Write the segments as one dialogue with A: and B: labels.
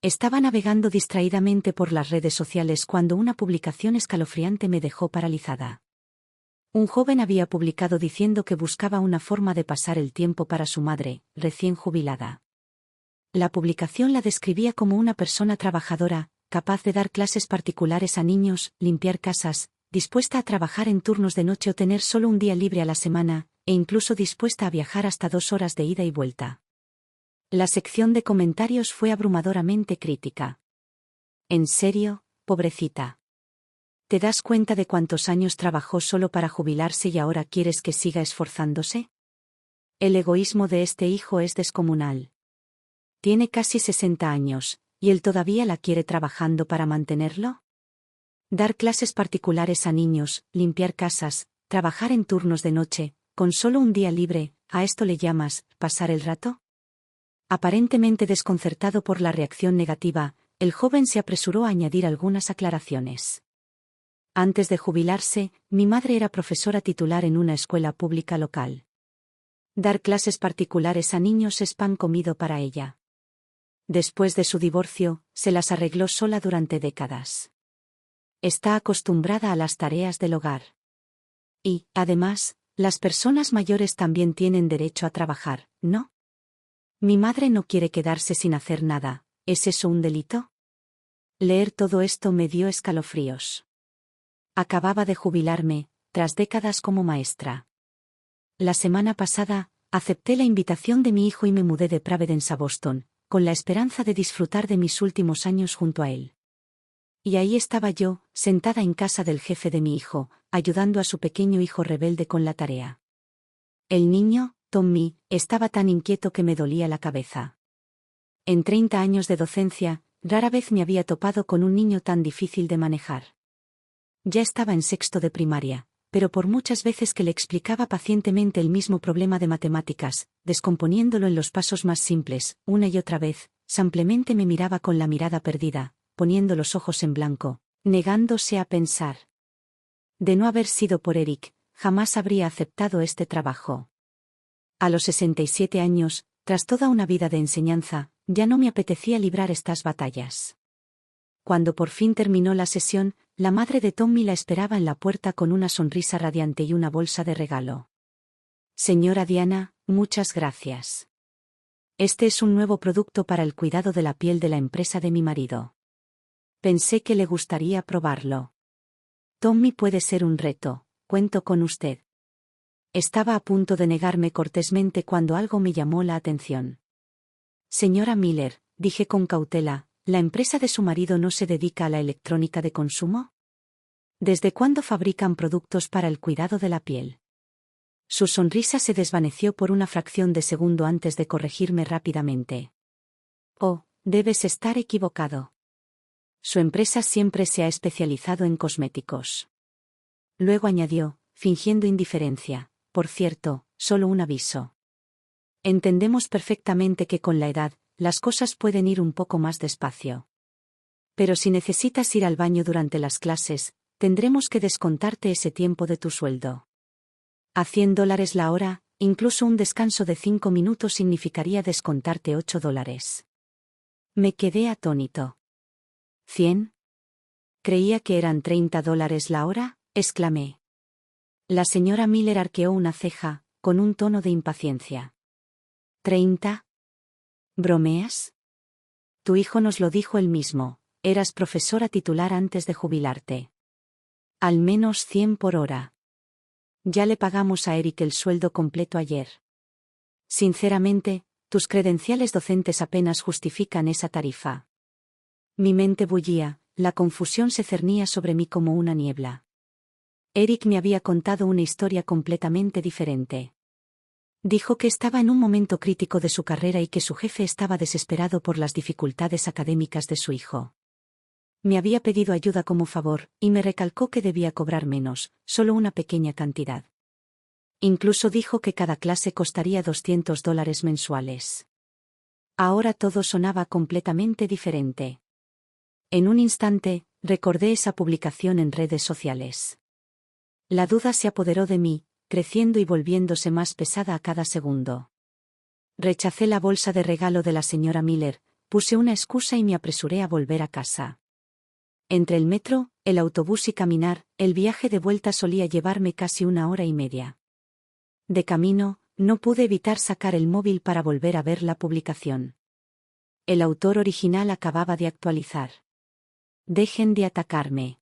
A: Estaba navegando distraídamente por las redes sociales cuando una publicación escalofriante me dejó paralizada. Un joven había publicado diciendo que buscaba una forma de pasar el tiempo para su madre, recién jubilada. La publicación la describía como una persona trabajadora, capaz de dar clases particulares a niños, limpiar casas, dispuesta a trabajar en turnos de noche o tener solo un día libre a la semana, e incluso dispuesta a viajar hasta 2 horas de ida y vuelta. La sección de comentarios fue abrumadoramente crítica. ¿En serio, pobrecita? ¿Te das cuenta de cuántos años trabajó solo para jubilarse y ahora quieres que siga esforzándose? El egoísmo de este hijo es descomunal. Tiene casi 60 años, ¿y él todavía la quiere trabajando para mantenerlo? Dar clases particulares a niños, limpiar casas, trabajar en turnos de noche, con solo un día libre, ¿a esto le llamas pasar el rato? Aparentemente desconcertado por la reacción negativa, el joven se apresuró a añadir algunas aclaraciones. Antes de jubilarse, mi madre era profesora titular en una escuela pública local. Dar clases particulares a niños es pan comido para ella. Después de su divorcio, se las arregló sola durante décadas. Está acostumbrada a las tareas del hogar. Y, además, las personas mayores también tienen derecho a trabajar, ¿no? Mi madre no quiere quedarse sin hacer nada, ¿es eso un delito? Leer todo esto me dio escalofríos. Acababa de jubilarme, tras décadas como maestra. La semana pasada, acepté la invitación de mi hijo y me mudé de Providence a Boston, con la esperanza de disfrutar de mis últimos años junto a él. Y ahí estaba yo, sentada en casa del jefe de mi hijo, ayudando a su pequeño hijo rebelde con la tarea. El niño, Tommy, estaba tan inquieto que me dolía la cabeza. En 30 años de docencia, rara vez me había topado con un niño tan difícil de manejar. Ya estaba en 6º de primaria, pero por muchas veces que le explicaba pacientemente el mismo problema de matemáticas, descomponiéndolo en los pasos más simples, una y otra vez, simplemente me miraba con la mirada perdida, poniendo los ojos en blanco, negándose a pensar. De no haber sido por Eric, jamás habría aceptado este trabajo. A los 67 años, tras toda una vida de enseñanza, ya no me apetecía librar estas batallas. Cuando por fin terminó la sesión, la madre de Tommy la esperaba en la puerta con una sonrisa radiante y una bolsa de regalo. Señora Diana, muchas gracias. Este es un nuevo producto para el cuidado de la piel de la empresa de mi marido. Pensé que le gustaría probarlo. Tommy puede ser un reto, cuento con usted. Estaba a punto de negarme cortésmente cuando algo me llamó la atención. Señora Miller, dije con cautela, ¿la empresa de su marido no se dedica a la electrónica de consumo? ¿Desde cuándo fabrican productos para el cuidado de la piel? Su sonrisa se desvaneció por una fracción de segundo antes de corregirme rápidamente. Oh, debes estar equivocado. Su empresa siempre se ha especializado en cosméticos. Luego añadió, fingiendo indiferencia, por cierto, solo un aviso. Entendemos perfectamente que con la edad, las cosas pueden ir un poco más despacio. Pero si necesitas ir al baño durante las clases, tendremos que descontarte ese tiempo de tu sueldo. A $100 la hora, incluso un descanso de 5 minutos significaría descontarte $8. Me quedé atónito. ¿100? Creía que eran $30 la hora, exclamé. La señora Miller arqueó una ceja, con un tono de impaciencia. ¿30? ¿Bromeas? Tu hijo nos lo dijo él mismo, eras profesora titular antes de jubilarte. Al menos 100 por hora. Ya le pagamos a Eric el sueldo completo ayer. Sinceramente, tus credenciales docentes apenas justifican esa tarifa. Mi mente bullía, la confusión se cernía sobre mí como una niebla. Eric me había contado una historia completamente diferente. Dijo que estaba en un momento crítico de su carrera y que su jefe estaba desesperado por las dificultades académicas de su hijo. Me había pedido ayuda como favor, y me recalcó que debía cobrar menos, solo una pequeña cantidad. Incluso dijo que cada clase costaría $200 mensuales. Ahora todo sonaba completamente diferente. En un instante, recordé esa publicación en redes sociales. La duda se apoderó de mí, creciendo y volviéndose más pesada a cada segundo. Rechacé la bolsa de regalo de la señora Miller, Puse una excusa y me apresuré a volver a casa. Entre el metro, el autobús y caminar, el viaje de vuelta solía llevarme casi 1 hora y media. De camino, no pude evitar sacar el móvil para volver a ver la publicación. El autor original acababa de actualizar. Dejen de atacarme.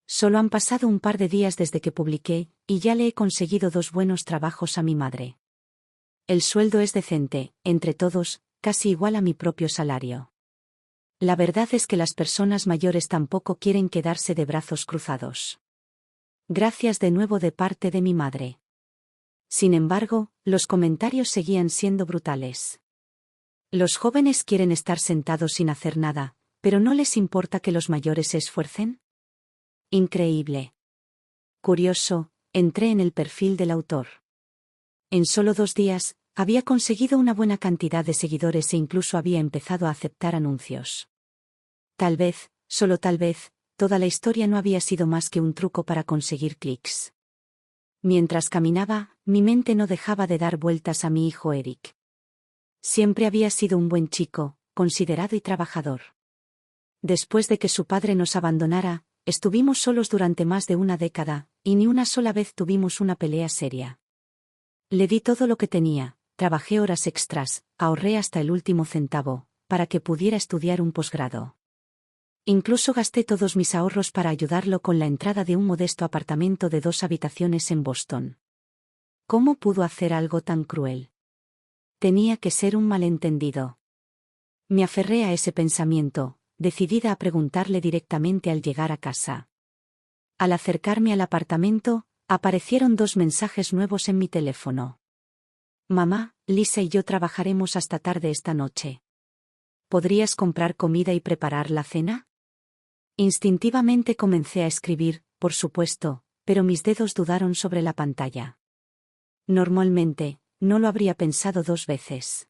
A: Solo han pasado un par de días desde que publiqué, y ya le he conseguido 2 buenos trabajos a mi madre. El sueldo es decente, entre todos, casi igual a mi propio salario. La verdad es que las personas mayores tampoco quieren quedarse de brazos cruzados. Gracias de nuevo de parte de mi madre. Sin embargo, los comentarios seguían siendo brutales. Los jóvenes quieren estar sentados sin hacer nada, pero ¿no les importa que los mayores se esfuercen? Increíble. Curioso, entré en el perfil del autor. En solo 2 días, había conseguido una buena cantidad de seguidores e incluso había empezado a aceptar anuncios. Tal vez, solo tal vez, toda la historia no había sido más que un truco para conseguir clics. Mientras caminaba, mi mente no dejaba de dar vueltas a mi hijo Eric. Siempre había sido un buen chico, considerado y trabajador. Después de que su padre nos abandonara, estuvimos solos durante más de 1 década, y ni una sola vez tuvimos una pelea seria. Le di todo lo que tenía, trabajé horas extras, ahorré hasta el último centavo, para que pudiera estudiar un posgrado. Incluso gasté todos mis ahorros para ayudarlo con la entrada de un modesto apartamento de 2 habitaciones en Boston. ¿Cómo pudo hacer algo tan cruel? Tenía que ser un malentendido. Me aferré a ese pensamiento, decidida a preguntarle directamente al llegar a casa. Al acercarme al apartamento, aparecieron 2 mensajes nuevos en mi teléfono. Mamá, Lisa y yo trabajaremos hasta tarde esta noche. ¿Podrías comprar comida y preparar la cena? Instintivamente comencé a escribir, por supuesto, pero mis dedos dudaron sobre la pantalla. Normalmente, no lo habría pensado 2 veces.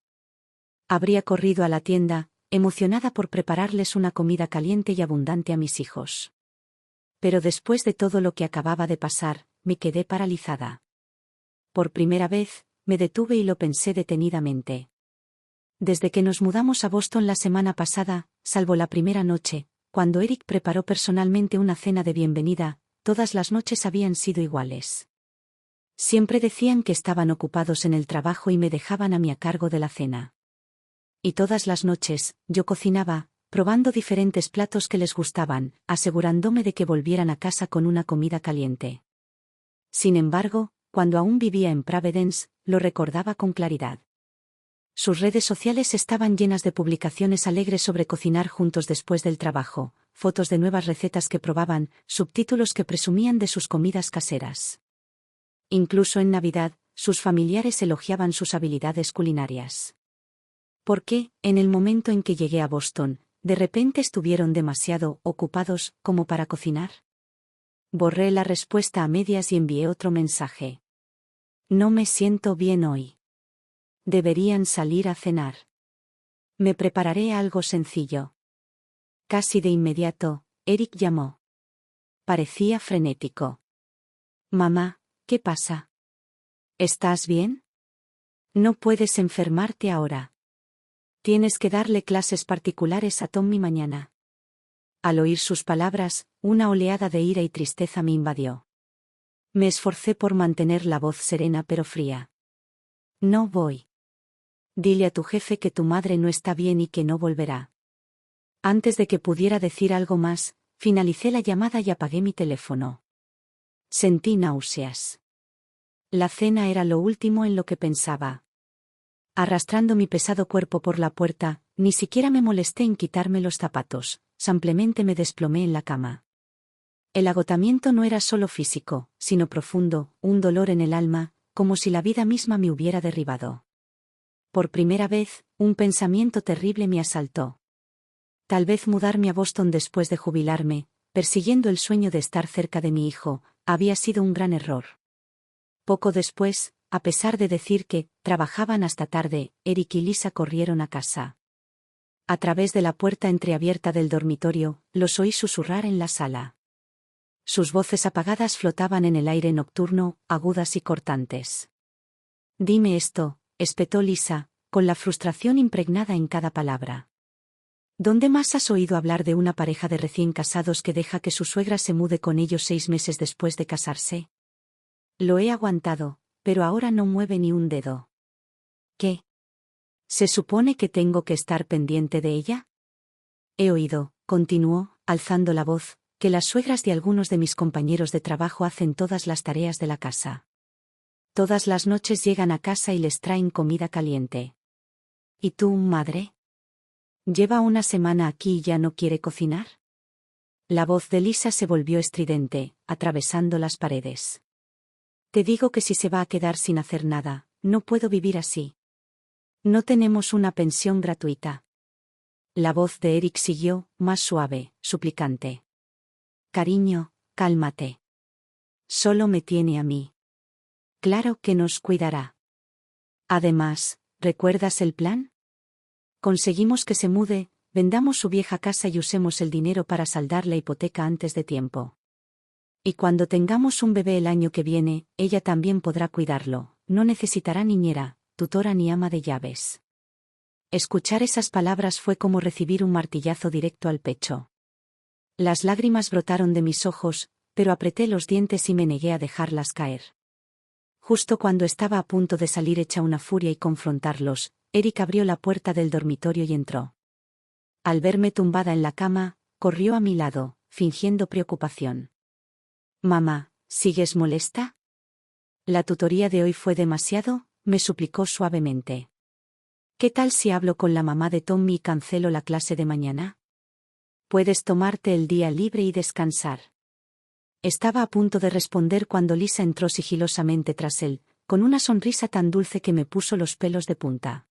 A: Habría corrido a la tienda, emocionada por prepararles una comida caliente y abundante a mis hijos. Pero después de todo lo que acababa de pasar, me quedé paralizada. Por primera vez, me detuve y lo pensé detenidamente. Desde que nos mudamos a Boston la semana pasada, salvo la primera noche, cuando Eric preparó personalmente una cena de bienvenida, todas las noches habían sido iguales. Siempre decían que estaban ocupados en el trabajo y me dejaban a mí a cargo de la cena. Y todas las noches, yo cocinaba, probando diferentes platos que les gustaban, asegurándome de que volvieran a casa con una comida caliente. Sin embargo, cuando aún vivía en Providence, lo recordaba con claridad. Sus redes sociales estaban llenas de publicaciones alegres sobre cocinar juntos después del trabajo, fotos de nuevas recetas que probaban, subtítulos que presumían de sus comidas caseras. Incluso en Navidad, sus familiares elogiaban sus habilidades culinarias. ¿Por qué, en el momento en que llegué a Boston, de repente estuvieron demasiado ocupados como para cocinar? Borré la respuesta a medias y envié otro mensaje. No me siento bien hoy. Deberían salir a cenar. Me prepararé algo sencillo. Casi de inmediato, Eric llamó. Parecía frenético. Mamá, ¿qué pasa? ¿Estás bien? No puedes enfermarte ahora. Tienes que darle clases particulares a Tommy mañana. Al oír sus palabras, una oleada de ira y tristeza me invadió. Me esforcé por mantener la voz serena pero fría. No voy. Dile a tu jefe que tu madre no está bien y que no volverá. Antes de que pudiera decir algo más, finalicé la llamada y apagué mi teléfono. Sentí náuseas. La cena era lo último en lo que pensaba. Arrastrando mi pesado cuerpo por la puerta, ni siquiera me molesté en quitarme los zapatos, simplemente me desplomé en la cama. El agotamiento no era solo físico, sino profundo, un dolor en el alma, como si la vida misma me hubiera derribado. Por primera vez, un pensamiento terrible me asaltó. Tal vez mudarme a Boston después de jubilarme, persiguiendo el sueño de estar cerca de mi hijo, había sido un gran error. Poco después, a pesar de decir que trabajaban hasta tarde, Eric y Lisa corrieron a casa. A través de la puerta entreabierta del dormitorio, los oí susurrar en la sala. Sus voces apagadas flotaban en el aire nocturno, agudas y cortantes. Dime esto, espetó Lisa, con la frustración impregnada en cada palabra. ¿Dónde más has oído hablar de una pareja de recién casados que deja que su suegra se mude con ellos 6 meses después de casarse? Lo he aguantado, pero ahora no mueve ni un dedo. ¿Qué? ¿Se supone que tengo que estar pendiente de ella? He oído, continuó, alzando la voz, que las suegras de algunos de mis compañeros de trabajo hacen todas las tareas de la casa. Todas las noches llegan a casa y les traen comida caliente. ¿Y tú, madre? ¿Lleva una semana aquí y ya no quiere cocinar? La voz de Lisa se volvió estridente, atravesando las paredes. Te digo que si se va a quedar sin hacer nada, no puedo vivir así. No tenemos una pensión gratuita. La voz de Eric siguió, más suave, suplicante. Cariño, cálmate. Solo me tiene a mí. Claro que nos cuidará. Además, ¿recuerdas el plan? Conseguimos que se mude, vendamos su vieja casa y usemos el dinero para saldar la hipoteca antes de tiempo. Y cuando tengamos un bebé el año que viene, ella también podrá cuidarlo, no necesitará niñera, tutora ni ama de llaves. Escuchar esas palabras fue como recibir un martillazo directo al pecho. Las lágrimas brotaron de mis ojos, pero apreté los dientes y me negué a dejarlas caer. Justo cuando estaba a punto de salir hecha una furia y confrontarlos, Eric abrió la puerta del dormitorio y entró. Al verme tumbada en la cama, corrió a mi lado, fingiendo preocupación. Mamá, ¿sigues molesta? ¿La tutoría de hoy fue demasiado?, me suplicó suavemente. ¿Qué tal si hablo con la mamá de Tommy y cancelo la clase de mañana? Puedes tomarte el día libre y descansar. Estaba a punto de responder cuando Lisa entró sigilosamente tras él, con una sonrisa tan dulce que me puso los pelos de punta.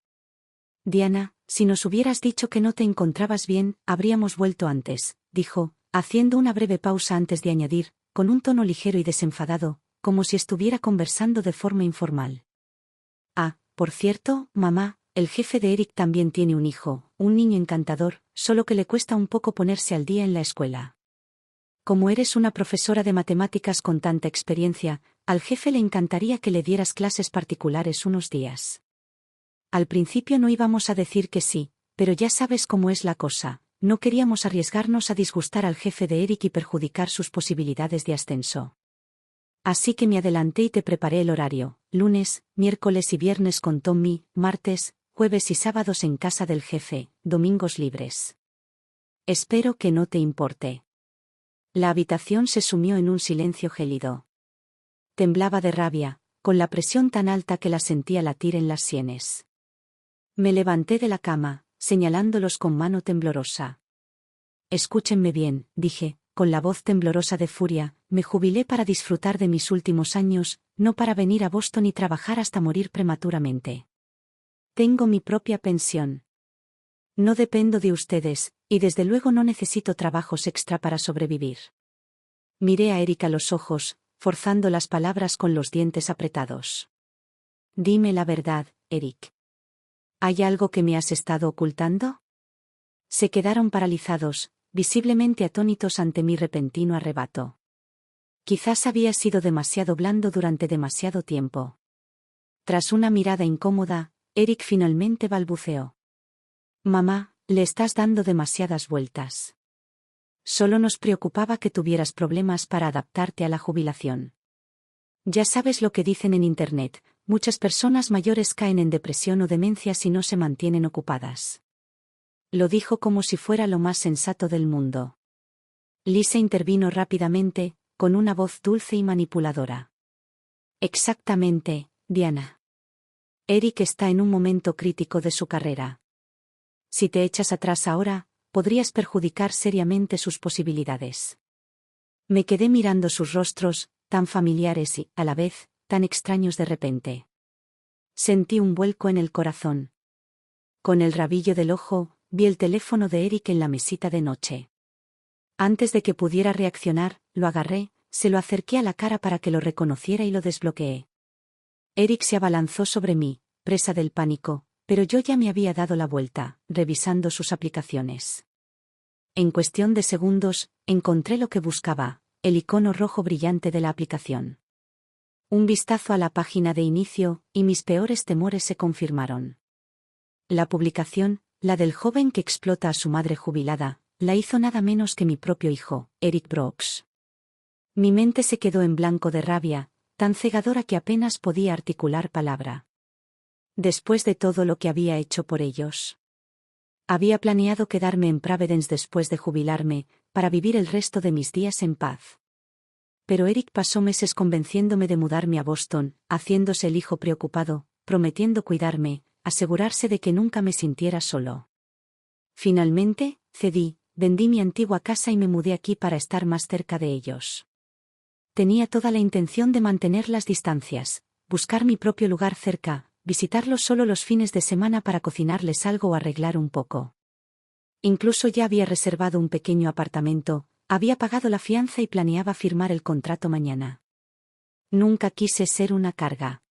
A: Diana, si nos hubieras dicho que no te encontrabas bien, habríamos vuelto antes, dijo, haciendo una breve pausa antes de añadir, con un tono ligero y desenfadado, como si estuviera conversando de forma informal. Ah, por cierto, mamá, el jefe de Eric también tiene un hijo, un niño encantador, solo que le cuesta un poco ponerse al día en la escuela. Como eres una profesora de matemáticas con tanta experiencia, al jefe le encantaría que le dieras clases particulares unos días. Al principio no íbamos a decir que sí, pero ya sabes cómo es la cosa, no queríamos arriesgarnos a disgustar al jefe de Eric y perjudicar sus posibilidades de ascenso. Así que me adelanté y te preparé el horario, lunes, miércoles y viernes con Tommy, martes, jueves y sábados en casa del jefe, domingos libres. Espero que no te importe. La habitación se sumió en un silencio gélido. Temblaba de rabia, con la presión tan alta que la sentía latir en las sienes. Me levanté de la cama, señalándolos con mano temblorosa. Escúchenme bien, dije, con la voz temblorosa de furia, me jubilé para disfrutar de mis últimos años, no para venir a Boston y trabajar hasta morir prematuramente. Tengo mi propia pensión. No dependo de ustedes, y desde luego no necesito trabajos extra para sobrevivir. Miré a Eric a los ojos, forzando las palabras con los dientes apretados. Dime la verdad, Eric. ¿Hay algo que me has estado ocultando? Se quedaron paralizados, visiblemente atónitos ante mi repentino arrebato. Quizás había sido demasiado blando durante demasiado tiempo. Tras una mirada incómoda, Eric finalmente balbuceó. Mamá, le estás dando demasiadas vueltas. Solo nos preocupaba que tuvieras problemas para adaptarte a la jubilación. Ya sabes lo que dicen en Internet, muchas personas mayores caen en depresión o demencia si no se mantienen ocupadas. Lo dijo como si fuera lo más sensato del mundo. Lisa intervino rápidamente, con una voz dulce y manipuladora. Exactamente, Diana. Eric está en un momento crítico de su carrera. Si te echas atrás ahora, podrías perjudicar seriamente sus posibilidades. Me quedé mirando sus rostros, tan familiares y, a la vez, tan extraños de repente. Sentí un vuelco en el corazón. Con el rabillo del ojo, vi el teléfono de Eric en la mesita de noche. Antes de que pudiera reaccionar, lo agarré, se lo acerqué a la cara para que lo reconociera y lo desbloqueé. Eric se abalanzó sobre mí, presa del pánico, pero yo ya me había dado la vuelta, revisando sus aplicaciones. En cuestión de segundos, encontré lo que buscaba, el icono rojo brillante de la aplicación. Un vistazo a la página de inicio, y mis peores temores se confirmaron. La publicación, la del joven que explota a su madre jubilada, la hizo nada menos que mi propio hijo, Eric Brooks. Mi mente se quedó en blanco de rabia, tan cegadora que apenas podía articular palabra. Después de todo lo que había hecho por ellos. Había planeado quedarme en Providence después de jubilarme, para vivir el resto de mis días en paz. Pero Eric pasó meses convenciéndome de mudarme a Boston, haciéndose el hijo preocupado, prometiendo cuidarme, asegurarse de que nunca me sintiera solo. Finalmente, cedí, vendí mi antigua casa y me mudé aquí para estar más cerca de ellos. Tenía toda la intención de mantener las distancias, buscar mi propio lugar cerca, visitarlos solo los fines de semana para cocinarles algo o arreglar un poco. Incluso ya había reservado un pequeño apartamento, había pagado la fianza y planeaba firmar el contrato mañana. Nunca quise ser una carga.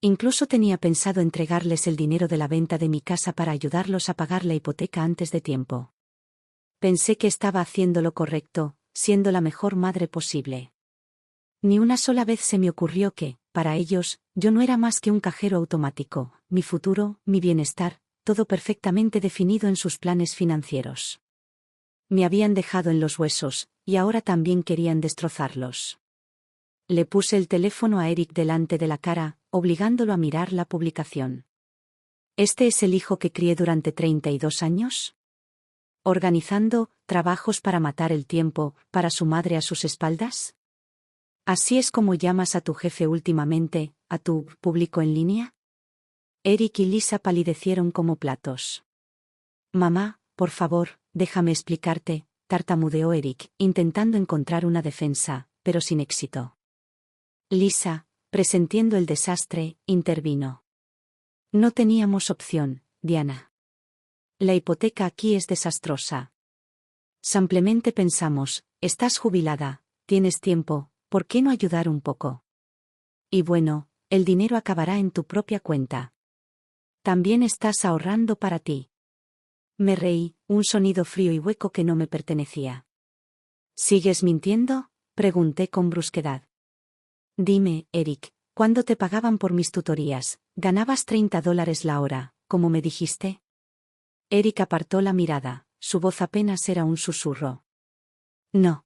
A: Incluso tenía pensado entregarles el dinero de la venta de mi casa para ayudarlos a pagar la hipoteca antes de tiempo. Pensé que estaba haciendo lo correcto, siendo la mejor madre posible. Ni una sola vez se me ocurrió que, para ellos, yo no era más que un cajero automático, mi futuro, mi bienestar, todo perfectamente definido en sus planes financieros. Me habían dejado en los huesos, y ahora también querían destrozarlos. Le puse el teléfono a Eric delante de la cara, obligándolo a mirar la publicación. ¿Este es el hijo que crié durante 32 años? ¿Organizando trabajos para matar el tiempo, para su madre a sus espaldas? ¿Así es como llamas a tu jefe últimamente, a tu público en línea? Eric y Lisa palidecieron como platos. Mamá, por favor, déjame explicarte, tartamudeó Eric, intentando encontrar una defensa, pero sin éxito. Lisa, presintiendo el desastre, intervino. No teníamos opción, Diana. La hipoteca aquí es desastrosa. Simplemente pensamos, estás jubilada, tienes tiempo, ¿por qué no ayudar un poco? Y bueno, el dinero acabará en tu propia cuenta. También estás ahorrando para ti. Me reí, un sonido frío y hueco que no me pertenecía. ¿Sigues mintiendo?, pregunté con brusquedad. Dime, Eric, ¿cuándo te pagaban por mis tutorías? ¿Ganabas $30 la hora, como me dijiste? Eric apartó la mirada, su voz apenas era un susurro. No.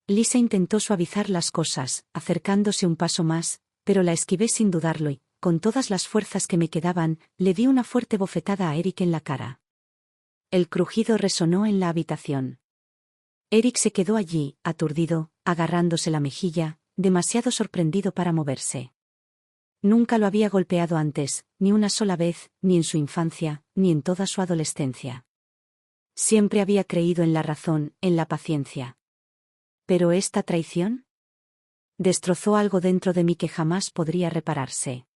A: Lisa intentó suavizar las cosas, acercándose un paso más, pero la esquivé sin dudarlo y, con todas las fuerzas que me quedaban, le di una fuerte bofetada a Eric en la cara. El crujido resonó en la habitación. Eric se quedó allí, aturdido, agarrándose la mejilla, demasiado sorprendido para moverse. Nunca lo había golpeado antes, ni una sola vez, ni en su infancia, ni en toda su adolescencia. Siempre había creído en la razón, en la paciencia. ¿Pero esta traición? Destrozó algo dentro de mí que jamás podría repararse.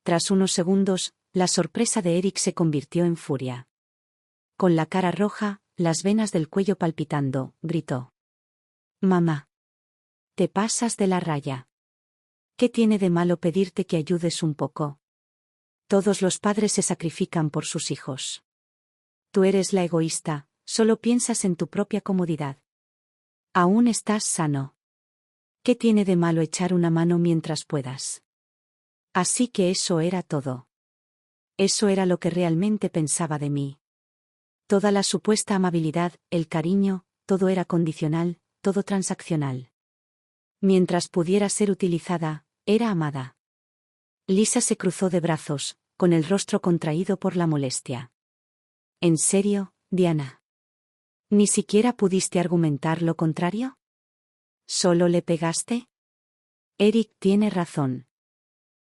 A: Tras unos segundos, la sorpresa de Eric se convirtió en furia. Con la cara roja, las venas del cuello palpitando, gritó. Mamá. Te pasas de la raya. ¿Qué tiene de malo pedirte que ayudes un poco? Todos los padres se sacrifican por sus hijos. Tú eres la egoísta, solo piensas en tu propia comodidad. Aún estás sano. ¿Qué tiene de malo echar una mano mientras puedas? Así que eso era todo. Eso era lo que realmente pensaba de mí. Toda la supuesta amabilidad, el cariño, todo era condicional, todo transaccional. Mientras pudiera ser utilizada, era amada. Lisa se cruzó de brazos, con el rostro contraído por la molestia. ¿En serio, Diana? ¿Ni siquiera pudiste argumentar lo contrario? ¿Solo le pegaste? Eric tiene razón.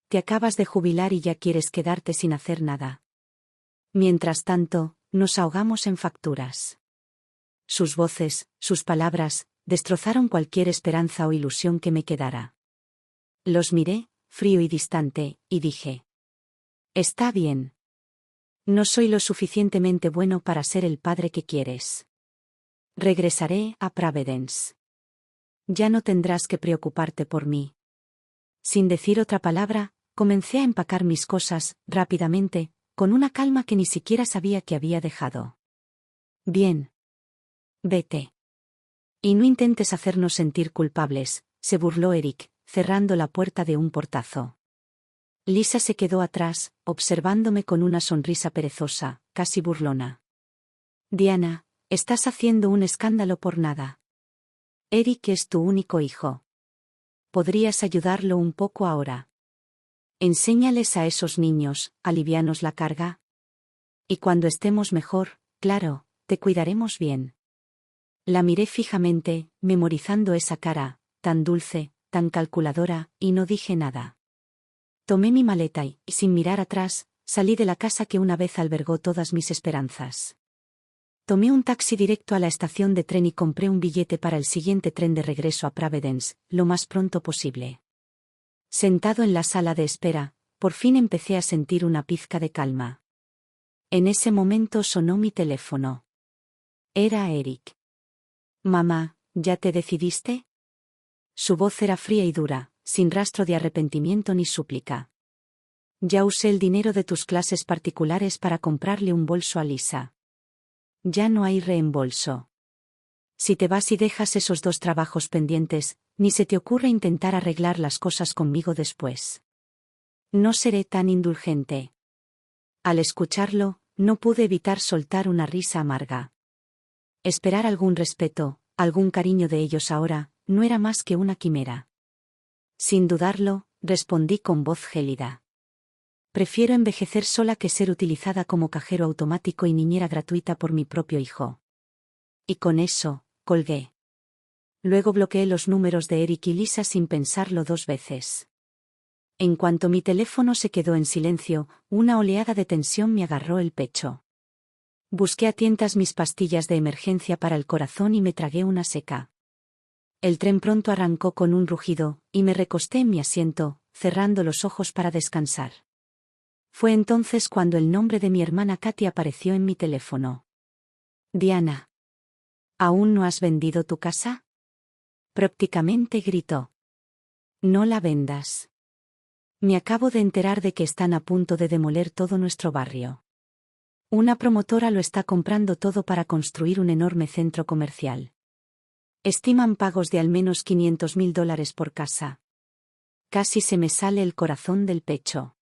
A: Te acabas de jubilar y ya quieres quedarte sin hacer nada. Mientras tanto, nos ahogamos en facturas. Sus voces, sus palabras, destrozaron cualquier esperanza o ilusión que me quedara. Los miré, frío y distante, y dije. Está bien. No soy lo suficientemente bueno para ser el padre que quieres. Regresaré a Providence. Ya no tendrás que preocuparte por mí. Sin decir otra palabra, comencé a empacar mis cosas, rápidamente, con una calma que ni siquiera sabía que había dejado. Bien. Vete. Y no intentes hacernos sentir culpables, se burló Eric, cerrando la puerta de un portazo. Lisa se quedó atrás, observándome con una sonrisa perezosa, casi burlona. Diana, estás haciendo un escándalo por nada. Eric es tu único hijo. ¿Podrías ayudarlo un poco ahora? Enséñales a esos niños, alivianos la carga. Y cuando estemos mejor, claro, te cuidaremos bien. La miré fijamente, memorizando esa cara, tan dulce, tan calculadora, y no dije nada. Tomé mi maleta y, sin mirar atrás, salí de la casa que una vez albergó todas mis esperanzas. Tomé un taxi directo a la estación de tren y compré un billete para el siguiente tren de regreso a Providence, lo más pronto posible. Sentado en la sala de espera, por fin empecé a sentir una pizca de calma. En ese momento sonó mi teléfono. Era Eric. Mamá, ¿ya te decidiste? Su voz era fría y dura, sin rastro de arrepentimiento ni súplica. Ya usé el dinero de tus clases particulares para comprarle un bolso a Lisa. Ya no hay reembolso. Si te vas y dejas esos 2 trabajos pendientes, ni se te ocurre intentar arreglar las cosas conmigo después. No seré tan indulgente. Al escucharlo, no pude evitar soltar una risa amarga. Esperar algún respeto, algún cariño de ellos ahora, no era más que una quimera. Sin dudarlo, respondí con voz gélida. Prefiero envejecer sola que ser utilizada como cajero automático y niñera gratuita por mi propio hijo. Y con eso, colgué. Luego bloqueé los números de Eric y Lisa sin pensarlo 2 veces. En cuanto mi teléfono se quedó en silencio, una oleada de tensión me agarró el pecho. Busqué a tientas mis pastillas de emergencia para el corazón y me tragué una seca. El tren pronto arrancó con un rugido, y me recosté en mi asiento, cerrando los ojos para descansar. Fue entonces cuando el nombre de mi hermana Katy apareció en mi teléfono. Diana. ¿Aún no has vendido tu casa? Prácticamente gritó. No la vendas. Me acabo de enterar de que están a punto de demoler todo nuestro barrio. Una promotora lo está comprando todo para construir un enorme centro comercial. Estiman pagos de al menos $500,000 por casa. Casi se me sale el corazón del pecho.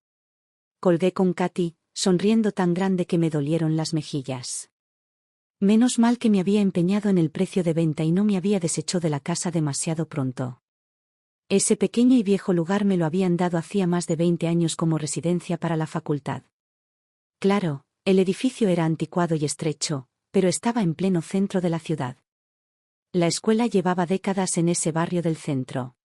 A: Colgué con Katy, sonriendo tan grande que me dolieron las mejillas. Menos mal que me había empeñado en el precio de venta y no me había deshecho de la casa demasiado pronto. Ese pequeño y viejo lugar me lo habían dado hacía más de 20 años como residencia para la facultad. Claro, el edificio era anticuado y estrecho, pero estaba en pleno centro de la ciudad. La escuela llevaba décadas en ese barrio del centro.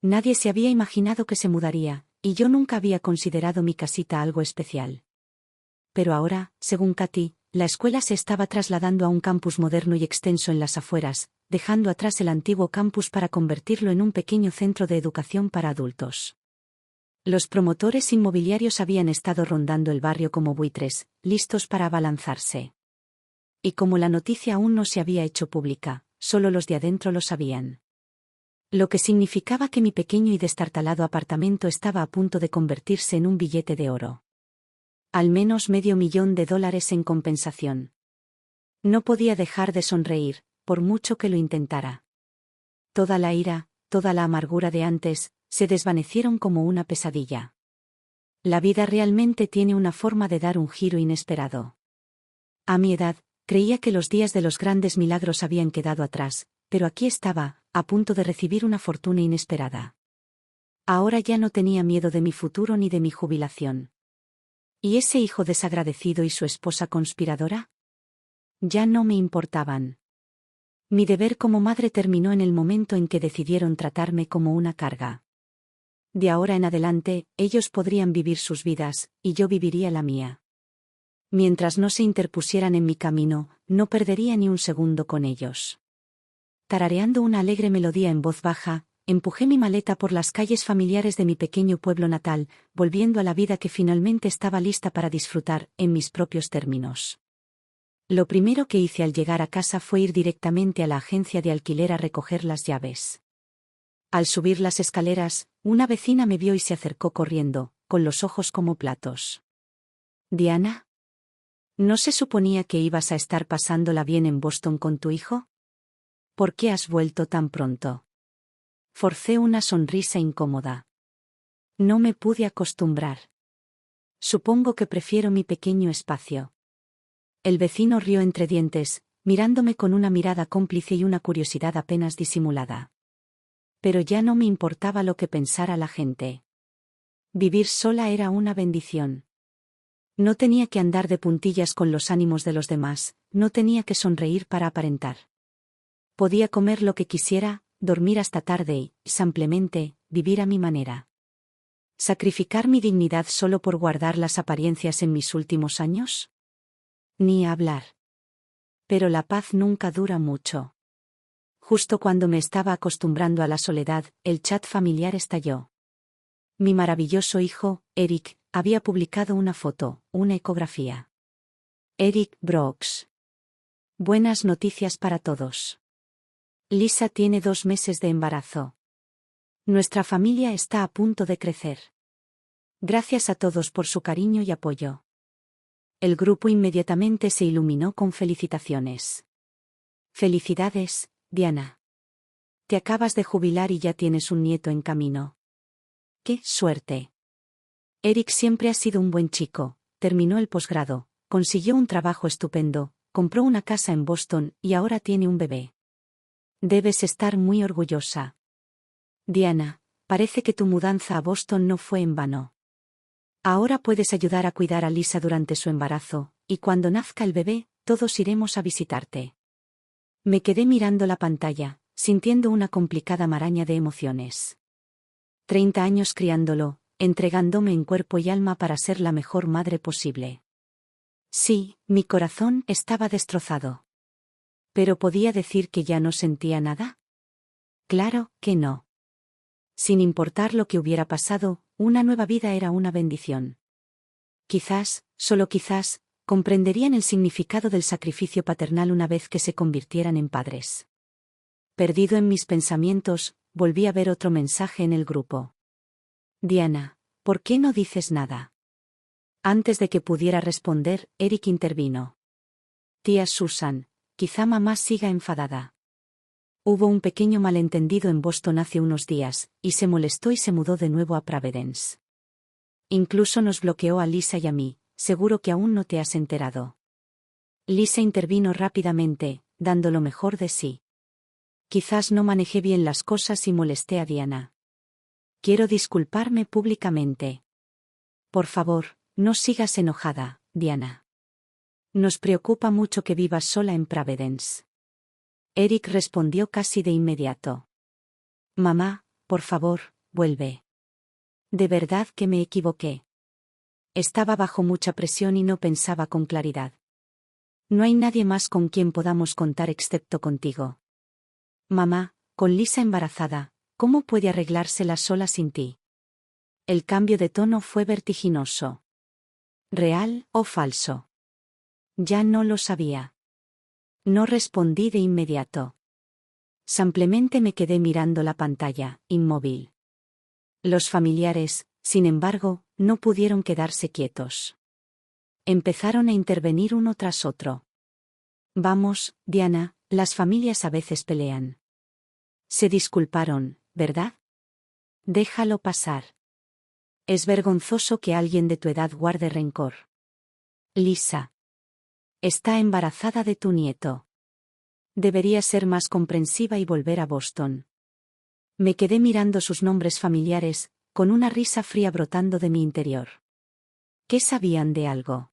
A: Nadie se había imaginado que se mudaría, y yo nunca había considerado mi casita algo especial. Pero ahora, según Katy, la escuela se estaba trasladando a un campus moderno y extenso en las afueras, dejando atrás el antiguo campus para convertirlo en un pequeño centro de educación para adultos. Los promotores inmobiliarios habían estado rondando el barrio como buitres, listos para abalanzarse. Y como la noticia aún no se había hecho pública, solo los de adentro lo sabían. Lo que significaba que mi pequeño y destartalado apartamento estaba a punto de convertirse en un billete de oro. Al menos $500,000 en compensación. No podía dejar de sonreír, por mucho que lo intentara. Toda la ira, toda la amargura de antes, se desvanecieron como una pesadilla. La vida realmente tiene una forma de dar un giro inesperado. A mi edad, creía que los días de los grandes milagros habían quedado atrás, pero aquí estaba, a punto de recibir una fortuna inesperada. Ahora ya no tenía miedo de mi futuro ni de mi jubilación. ¿Y ese hijo desagradecido y su esposa conspiradora? Ya no me importaban. Mi deber como madre terminó en el momento en que decidieron tratarme como una carga. De ahora en adelante, ellos podrían vivir sus vidas, y yo viviría la mía. Mientras no se interpusieran en mi camino, no perdería ni un segundo con ellos. Tarareando una alegre melodía en voz baja, empujé mi maleta por las calles familiares de mi pequeño pueblo natal, volviendo a la vida que finalmente estaba lista para disfrutar, en mis propios términos. Lo primero que hice al llegar a casa fue ir directamente a la agencia de alquiler a recoger las llaves. Al subir las escaleras, una vecina me vio y se acercó corriendo, con los ojos como platos. «¿Diana? ¿No se suponía que ibas a estar pasándola bien en Boston con tu hijo? ¿Por qué has vuelto tan pronto?» Forcé una sonrisa incómoda. No me pude acostumbrar. Supongo que prefiero mi pequeño espacio. El vecino rió entre dientes, mirándome con una mirada cómplice y una curiosidad apenas disimulada. Pero ya no me importaba lo que pensara la gente. Vivir sola era una bendición. No tenía que andar de puntillas con los ánimos de los demás, no tenía que sonreír para aparentar. Podía comer lo que quisiera, dormir hasta tarde y, simplemente, vivir a mi manera. ¿Sacrificar mi dignidad solo por guardar las apariencias en mis últimos años? Ni hablar. Pero la paz nunca dura mucho. Justo cuando me estaba acostumbrando a la soledad, el chat familiar estalló. Mi maravilloso hijo, Eric, había publicado una foto, una ecografía. Eric Brooks. Buenas noticias para todos. Lisa tiene 2 meses de embarazo. Nuestra familia está a punto de crecer. Gracias a todos por su cariño y apoyo. El grupo inmediatamente se iluminó con felicitaciones. Felicidades, Diana. Te acabas de jubilar y ya tienes un nieto en camino. ¡Qué suerte! Eric siempre ha sido un buen chico, terminó el posgrado, consiguió un trabajo estupendo, compró una casa en Boston y ahora tiene un bebé. Debes estar muy orgullosa. Diana, parece que tu mudanza a Boston no fue en vano. Ahora puedes ayudar a cuidar a Lisa durante su embarazo, y cuando nazca el bebé, todos iremos a visitarte. Me quedé mirando la pantalla, sintiendo una complicada maraña de emociones. 30 años criándolo, entregándome en cuerpo y alma para ser la mejor madre posible. Sí, mi corazón estaba destrozado. ¿Pero podía decir que ya no sentía nada? Claro que no. Sin importar lo que hubiera pasado, una nueva vida era una bendición. Quizás, solo quizás, comprenderían el significado del sacrificio paternal una vez que se convirtieran en padres. Perdido en mis pensamientos, volví a ver otro mensaje en el grupo. Diana, ¿por qué no dices nada? Antes de que pudiera responder, Eric intervino. Tía Susan, quizá mamá siga enfadada. Hubo un pequeño malentendido en Boston hace unos días, y se molestó y se mudó de nuevo a Providence. Incluso nos bloqueó a Lisa y a mí, seguro que aún no te has enterado. Lisa intervino rápidamente, dando lo mejor de sí. Quizás no manejé bien las cosas y molesté a Diana. Quiero disculparme públicamente. Por favor, no sigas enojada, Diana. Nos preocupa mucho que vivas sola en Providence. Eric respondió casi de inmediato. Mamá, por favor, vuelve. De verdad que me equivoqué. Estaba bajo mucha presión y no pensaba con claridad. No hay nadie más con quien podamos contar excepto contigo. Mamá, con Lisa embarazada, ¿cómo puede arreglársela sola sin ti? El cambio de tono fue vertiginoso. ¿Real o falso? Ya no lo sabía. No respondí de inmediato. Simplemente me quedé mirando la pantalla, inmóvil. Los familiares, sin embargo, no pudieron quedarse quietos. Empezaron a intervenir uno tras otro. Vamos, Diana, las familias a veces pelean. Se disculparon, ¿verdad? Déjalo pasar. Es vergonzoso que alguien de tu edad guarde rencor. Lisa. Está embarazada de tu nieto. Debería ser más comprensiva y volver a Boston. Me quedé mirando sus nombres familiares, con una risa fría brotando de mi interior. ¿Qué sabían de algo?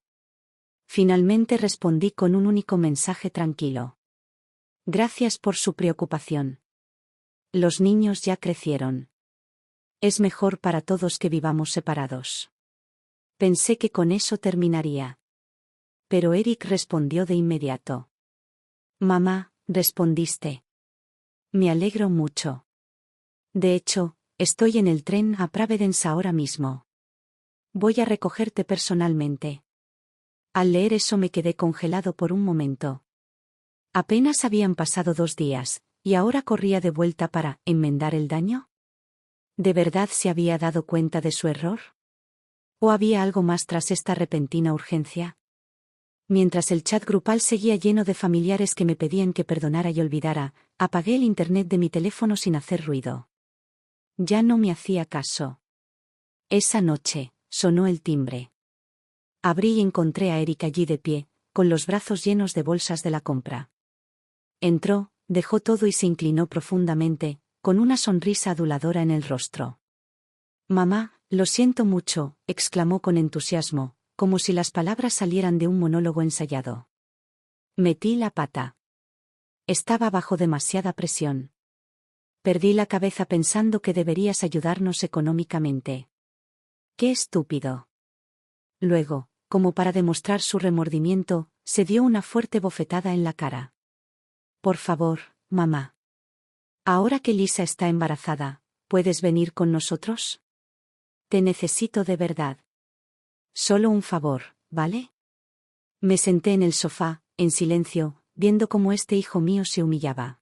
A: Finalmente respondí con un único mensaje tranquilo. Gracias por su preocupación. Los niños ya crecieron. Es mejor para todos que vivamos separados. Pensé que con eso terminaría. Pero Eric respondió de inmediato. Mamá, respondiste. Me alegro mucho. De hecho, estoy en el tren a Providence ahora mismo. Voy a recogerte personalmente. Al leer eso me quedé congelado por un momento. Apenas habían pasado 2 días, y ahora corría de vuelta para enmendar el daño. ¿De verdad se había dado cuenta de su error? ¿O había algo más tras esta repentina urgencia? Mientras el chat grupal seguía lleno de familiares que me pedían que perdonara y olvidara, apagué el internet de mi teléfono sin hacer ruido. Ya no me hacía caso. Esa noche, sonó el timbre. Abrí y encontré a Eric allí de pie, con los brazos llenos de bolsas de la compra. Entró, dejó todo y se inclinó profundamente, con una sonrisa aduladora en el rostro. «Mamá, lo siento mucho», exclamó con entusiasmo, como si las palabras salieran de un monólogo ensayado. Metí la pata. Estaba bajo demasiada presión. Perdí la cabeza pensando que deberías ayudarnos económicamente. ¡Qué estúpido! Luego, como para demostrar su remordimiento, se dio una fuerte bofetada en la cara. «Por favor, mamá. Ahora que Lisa está embarazada, ¿puedes venir con nosotros? Te necesito de verdad. Solo un favor, ¿vale?» Me senté en el sofá, en silencio, viendo cómo este hijo mío se humillaba.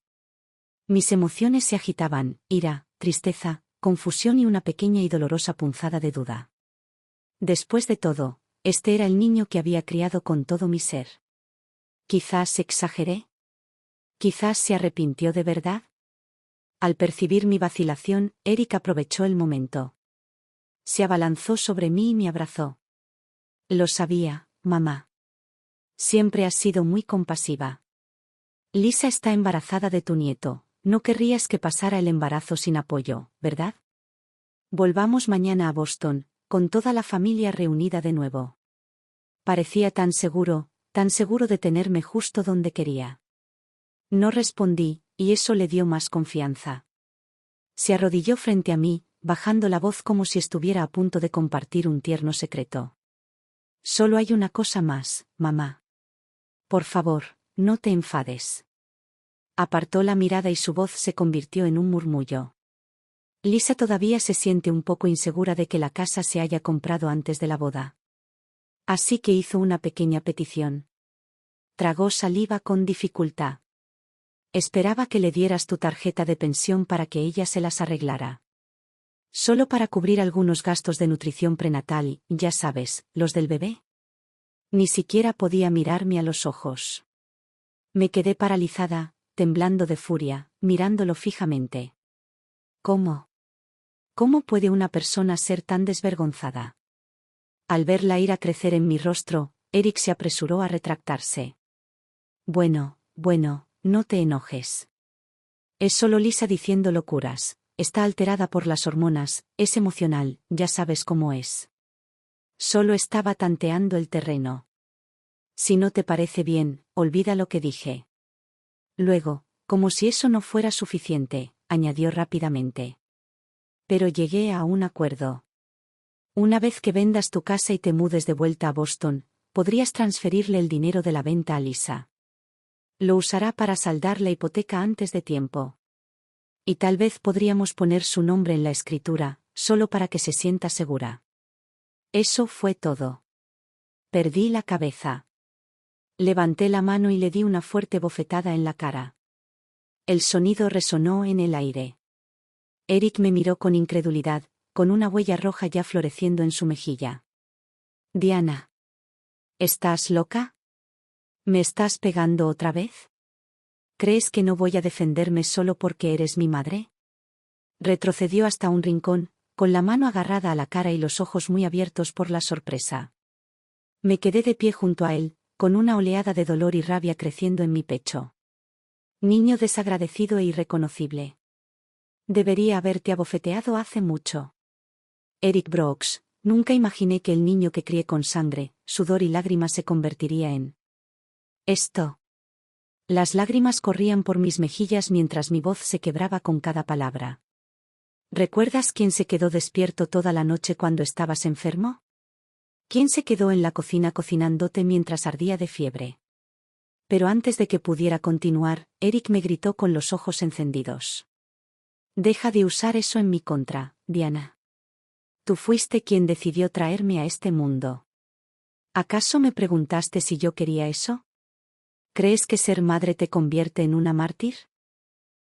A: Mis emociones se agitaban: ira, tristeza, confusión y una pequeña y dolorosa punzada de duda. Después de todo, este era el niño que había criado con todo mi ser. Quizás exageré. Quizás se arrepintió de verdad. Al percibir mi vacilación, Eric aprovechó el momento. Se abalanzó sobre mí y me abrazó. «Lo sabía, mamá. Siempre has sido muy compasiva. Lisa está embarazada de tu nieto. No querrías que pasara el embarazo sin apoyo, ¿verdad? Volvamos mañana a Boston, con toda la familia reunida de nuevo». Parecía tan seguro de tenerme justo donde quería. No respondí, y eso le dio más confianza. Se arrodilló frente a mí, bajando la voz como si estuviera a punto de compartir un tierno secreto. «Solo hay una cosa más, mamá. Por favor, no te enfades». Apartó la mirada y su voz se convirtió en un murmullo. «Lisa todavía se siente un poco insegura de que la casa se haya comprado antes de la boda. Así que hizo una pequeña petición». Tragó saliva con dificultad. «Esperaba que le dieras tu tarjeta de pensión para que ella se las arreglara. Solo para cubrir algunos gastos de nutrición prenatal, ya sabes, los del bebé». Ni siquiera podía mirarme a los ojos. Me quedé paralizada, temblando de furia, mirándolo fijamente. ¿Cómo? ¿Cómo puede una persona ser tan desvergonzada? Al ver la ira crecer en mi rostro, Eric se apresuró a retractarse. Bueno, no te enojes. Es solo Lisa diciendo locuras. Está alterada por las hormonas, es emocional, ya sabes cómo es. Solo estaba tanteando el terreno. Si no te parece bien, olvida lo que dije. Luego, como si eso no fuera suficiente, añadió rápidamente. Pero llegué a un acuerdo. Una vez que vendas tu casa y te mudes de vuelta a Boston, podrías transferirle el dinero de la venta a Lisa. Lo usará para saldar la hipoteca antes de tiempo. Y tal vez podríamos poner su nombre en la escritura, solo para que se sienta segura. Eso fue todo. Perdí la cabeza. Levanté la mano y le di una fuerte bofetada en la cara. El sonido resonó en el aire. Eric me miró con incredulidad, con una huella roja ya floreciendo en su mejilla. «Diana. ¿Estás loca? ¿Me estás pegando otra vez? ¿Crees que no voy a defenderme solo porque eres mi madre?» Retrocedió hasta un rincón, con la mano agarrada a la cara y los ojos muy abiertos por la sorpresa. Me quedé de pie junto a él, con una oleada de dolor y rabia creciendo en mi pecho. «Niño desagradecido e irreconocible. Debería haberte abofeteado hace mucho. Eric Brooks, nunca imaginé que el niño que crié con sangre, sudor y lágrimas se convertiría en esto». Las lágrimas corrían por mis mejillas mientras mi voz se quebraba con cada palabra. ¿Recuerdas quién se quedó despierto toda la noche cuando estabas enfermo? ¿Quién se quedó en la cocina cocinándote mientras ardía de fiebre? Pero antes de que pudiera continuar, Eric me gritó con los ojos encendidos. «Deja de usar eso en mi contra, Diana. Tú fuiste quien decidió traerme a este mundo. ¿Acaso me preguntaste si yo quería eso? ¿Crees que ser madre te convierte en una mártir?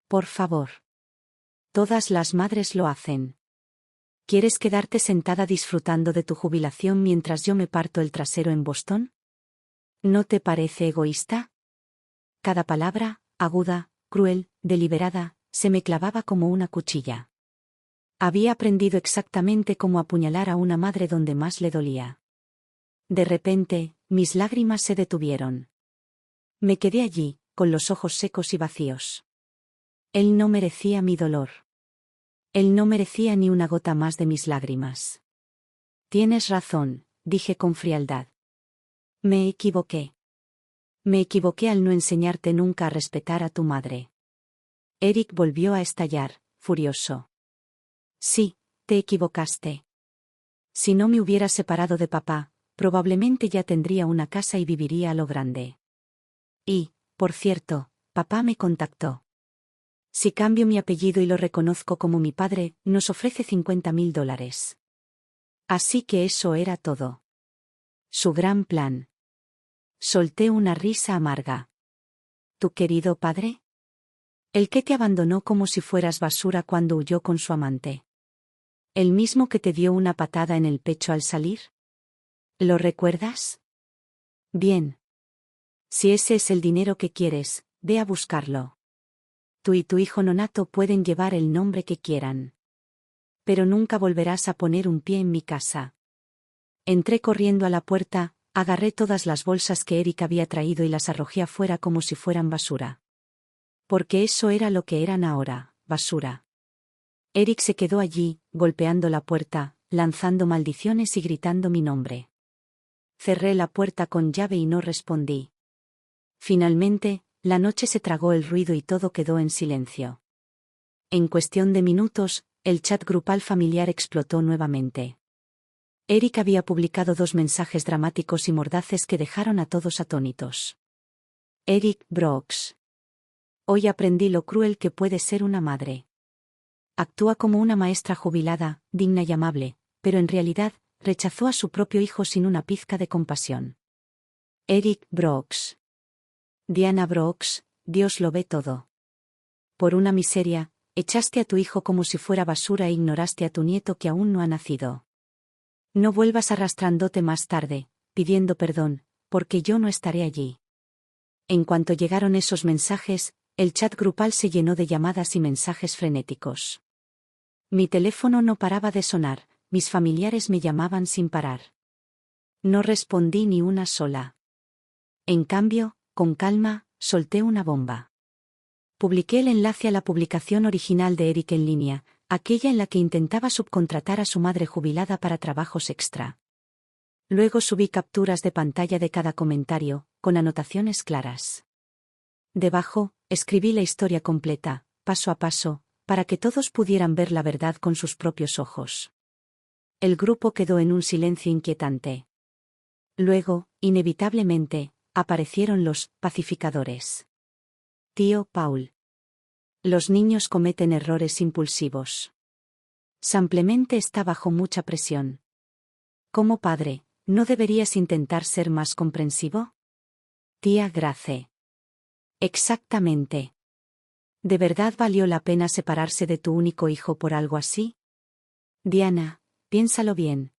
A: Por favor. Todas las madres lo hacen. ¿Quieres quedarte sentada disfrutando de tu jubilación mientras yo me parto el trasero en Boston? ¿No te parece egoísta?» Cada palabra, aguda, cruel, deliberada, se me clavaba como una cuchilla. Había aprendido exactamente cómo apuñalar a una madre donde más le dolía. De repente, mis lágrimas se detuvieron. Me quedé allí, con los ojos secos y vacíos. Él no merecía mi dolor. Él no merecía ni una gota más de mis lágrimas. Tienes razón, dije con frialdad. Me equivoqué. Me equivoqué al no enseñarte nunca a respetar a tu madre. Eric volvió a estallar, furioso. Sí, te equivocaste. Si no me hubiera separado de papá, probablemente ya tendría una casa y viviría a lo grande. Y, por cierto, papá me contactó. Si cambio mi apellido y lo reconozco como mi padre, nos ofrece $50,000. Así que eso era todo. Su gran plan. Solté una risa amarga. ¿Tu querido padre? El que te abandonó como si fueras basura cuando huyó con su amante. ¿El mismo que te dio una patada en el pecho al salir? ¿Lo recuerdas? Bien. Si ese es el dinero que quieres, ve a buscarlo. Tú y tu hijo nonato pueden llevar el nombre que quieran. Pero nunca volverás a poner un pie en mi casa. Entré corriendo a la puerta, agarré todas las bolsas que Eric había traído y las arrojé afuera como si fueran basura. Porque eso era lo que eran ahora, basura. Eric se quedó allí, golpeando la puerta, lanzando maldiciones y gritando mi nombre. Cerré la puerta con llave y no respondí. Finalmente, la noche se tragó el ruido y todo quedó en silencio. En cuestión de minutos, el chat grupal familiar explotó nuevamente. Eric había publicado 2 mensajes dramáticos y mordaces que dejaron a todos atónitos. Eric Brooks. Hoy aprendí lo cruel que puede ser una madre. Actúa como una maestra jubilada, digna y amable, pero en realidad, rechazó a su propio hijo sin una pizca de compasión. Eric Brooks. Diana Brooks, Dios lo ve todo. Por una miseria, echaste a tu hijo como si fuera basura e ignoraste a tu nieto que aún no ha nacido. No vuelvas arrastrándote más tarde, pidiendo perdón, porque yo no estaré allí. En cuanto llegaron esos mensajes, el chat grupal se llenó de llamadas y mensajes frenéticos. Mi teléfono no paraba de sonar, mis familiares me llamaban sin parar. No respondí ni una sola. En cambio, con calma, solté una bomba. Publiqué el enlace a la publicación original de Eric en línea, aquella en la que intentaba subcontratar a su madre jubilada para trabajos extra. Luego subí capturas de pantalla de cada comentario, con anotaciones claras. Debajo, escribí la historia completa, paso a paso, para que todos pudieran ver la verdad con sus propios ojos. El grupo quedó en un silencio inquietante. Luego, inevitablemente, aparecieron los pacificadores. Tío Paul. Los niños cometen errores impulsivos. Simplemente está bajo mucha presión. Como padre, ¿no deberías intentar ser más comprensivo? Tía Grace. Exactamente. ¿De verdad valió la pena separarse de tu único hijo por algo así? Diana, piénsalo bien.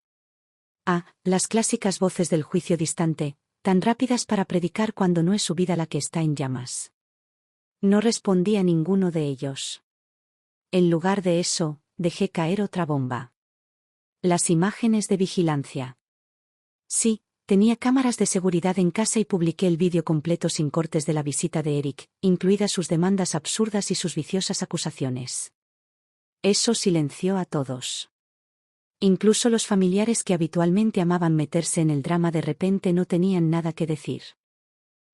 A: Las clásicas voces del juicio distante, tan rápidas para predicar cuando no es su vida la que está en llamas. No respondí a ninguno de ellos. En lugar de eso, dejé caer otra bomba. Las imágenes de vigilancia. Sí, tenía cámaras de seguridad en casa y publiqué el vídeo completo sin cortes de la visita de Eric, incluidas sus demandas absurdas y sus viciosas acusaciones. Eso silenció a todos. Incluso los familiares que habitualmente amaban meterse en el drama de repente no tenían nada que decir.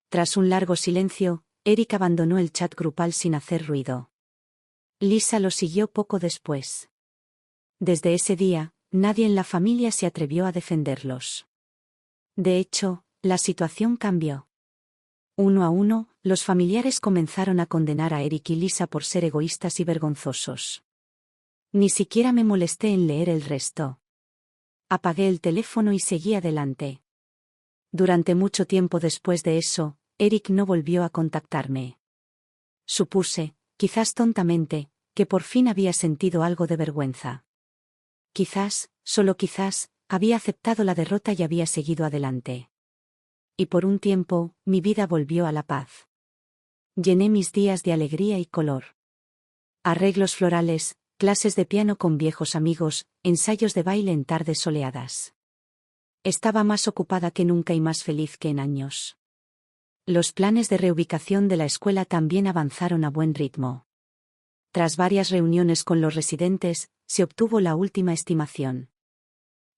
A: Tras un largo silencio, Eric abandonó el chat grupal sin hacer ruido. Lisa lo siguió poco después. Desde ese día, nadie en la familia se atrevió a defenderlos. De hecho, la situación cambió. Uno a uno, los familiares comenzaron a condenar a Eric y Lisa por ser egoístas y vergonzosos. Ni siquiera me molesté en leer el resto. Apagué el teléfono y seguí adelante. Durante mucho tiempo después de eso, Eric no volvió a contactarme. Supuse, quizás tontamente, que por fin había sentido algo de vergüenza. Quizás, solo quizás, había aceptado la derrota y había seguido adelante. Y por un tiempo, mi vida volvió a la paz. Llené mis días de alegría y color. Arreglos florales, Clases de piano con viejos amigos, ensayos de baile en tardes soleadas. Estaba más ocupada que nunca y más feliz que en años. Los planes de reubicación de la escuela también avanzaron a buen ritmo. Tras varias reuniones con los residentes, se obtuvo la última estimación.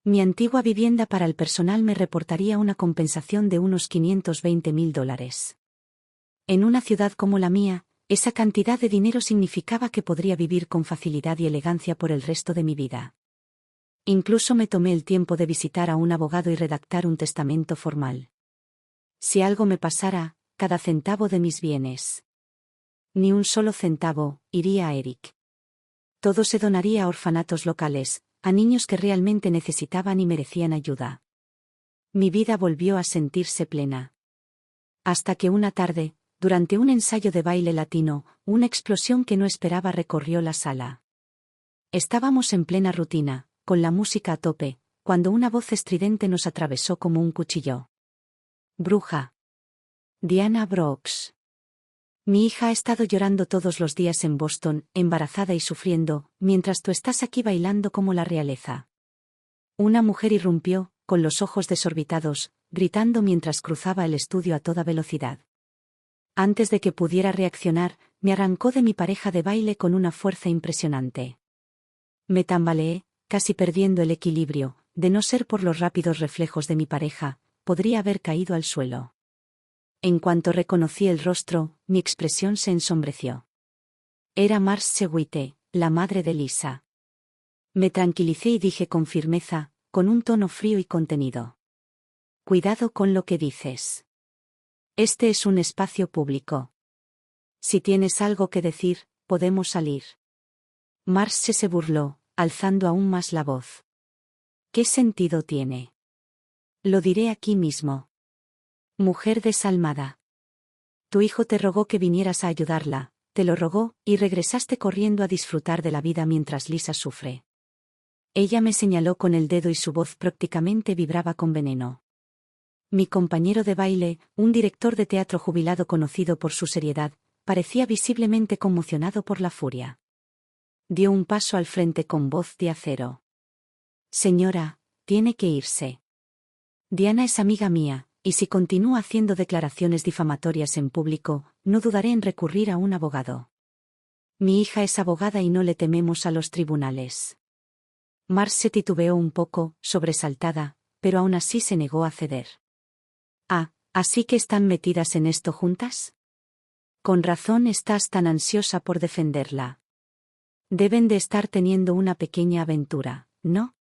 A: Mi antigua vivienda para el personal me reportaría una compensación de unos $520.000. En una ciudad como la mía, esa cantidad de dinero significaba que podría vivir con facilidad y elegancia por el resto de mi vida. Incluso me tomé el tiempo de visitar a un abogado y redactar un testamento formal. Si algo me pasara, cada centavo de mis bienes, ni un solo centavo, iría a Eric. Todo se donaría a orfanatos locales, a niños que realmente necesitaban y merecían ayuda. Mi vida volvió a sentirse plena. Hasta que una tarde, durante un ensayo de baile latino, una explosión que no esperaba recorrió la sala. Estábamos en plena rutina, con la música a tope, cuando una voz estridente nos atravesó como un cuchillo. «Bruja. Diana Brooks. Mi hija ha estado llorando todos los días en Boston, embarazada y sufriendo, mientras tú estás aquí bailando como la realeza». Una mujer irrumpió, con los ojos desorbitados, gritando mientras cruzaba el estudio a toda velocidad. Antes de que pudiera reaccionar, me arrancó de mi pareja de baile con una fuerza impresionante. Me tambaleé, casi perdiendo el equilibrio, de no ser por los rápidos reflejos de mi pareja, podría haber caído al suelo. En cuanto reconocí el rostro, mi expresión se ensombreció. Era Marce Seguite, la madre de Lisa. Me tranquilicé y dije con firmeza, con un tono frío y contenido: «Cuidado con lo que dices. Este es un espacio público. Si tienes algo que decir, podemos salir». Marce se burló, alzando aún más la voz. «¿Qué sentido tiene? Lo diré aquí mismo. Mujer desalmada. Tu hijo te rogó que vinieras a ayudarla, te lo rogó, y regresaste corriendo a disfrutar de la vida mientras Lisa sufre». Ella me señaló con el dedo y su voz prácticamente vibraba con veneno. Mi compañero de baile, un director de teatro jubilado conocido por su seriedad, parecía visiblemente conmocionado por la furia. Dio un paso al frente con voz de acero. «Señora, tiene que irse. Diana es amiga mía, y si continúa haciendo declaraciones difamatorias en público, no dudaré en recurrir a un abogado. Mi hija es abogada y no le tememos a los tribunales». Marce titubeó un poco, sobresaltada, pero aún así se negó a ceder. «Ah, ¿así que están metidas en esto juntas? Con razón estás tan ansiosa por defenderla. Deben de estar teniendo una pequeña aventura, ¿no?».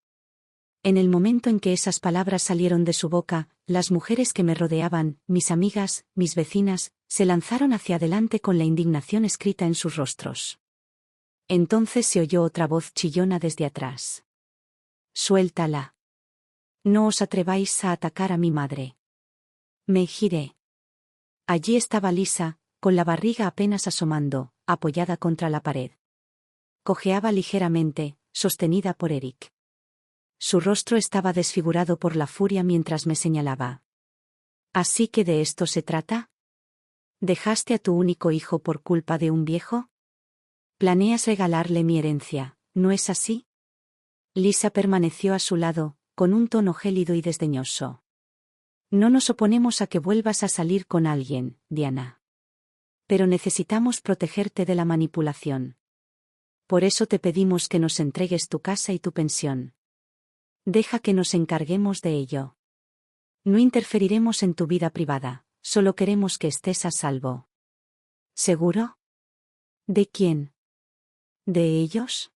A: En el momento en que esas palabras salieron de su boca, las mujeres que me rodeaban, mis amigas, mis vecinas, se lanzaron hacia adelante con la indignación escrita en sus rostros. Entonces se oyó otra voz chillona desde atrás. «Suéltala. No os atreváis a atacar a mi madre». Me giré. Allí estaba Lisa, con la barriga apenas asomando, apoyada contra la pared. Cojeaba ligeramente, sostenida por Eric. Su rostro estaba desfigurado por la furia mientras me señalaba. «¿Así que de esto se trata? ¿Dejaste a tu único hijo por culpa de un viejo? Planeas regalarle mi herencia, ¿no es así?». Lisa permaneció a su lado, con un tono gélido y desdeñoso. «No nos oponemos a que vuelvas a salir con alguien, Diana. Pero necesitamos protegerte de la manipulación. Por eso te pedimos que nos entregues tu casa y tu pensión. Deja que nos encarguemos de ello. No interferiremos en tu vida privada, solo queremos que estés a salvo». «¿Seguro? ¿De quién? ¿De ellos?».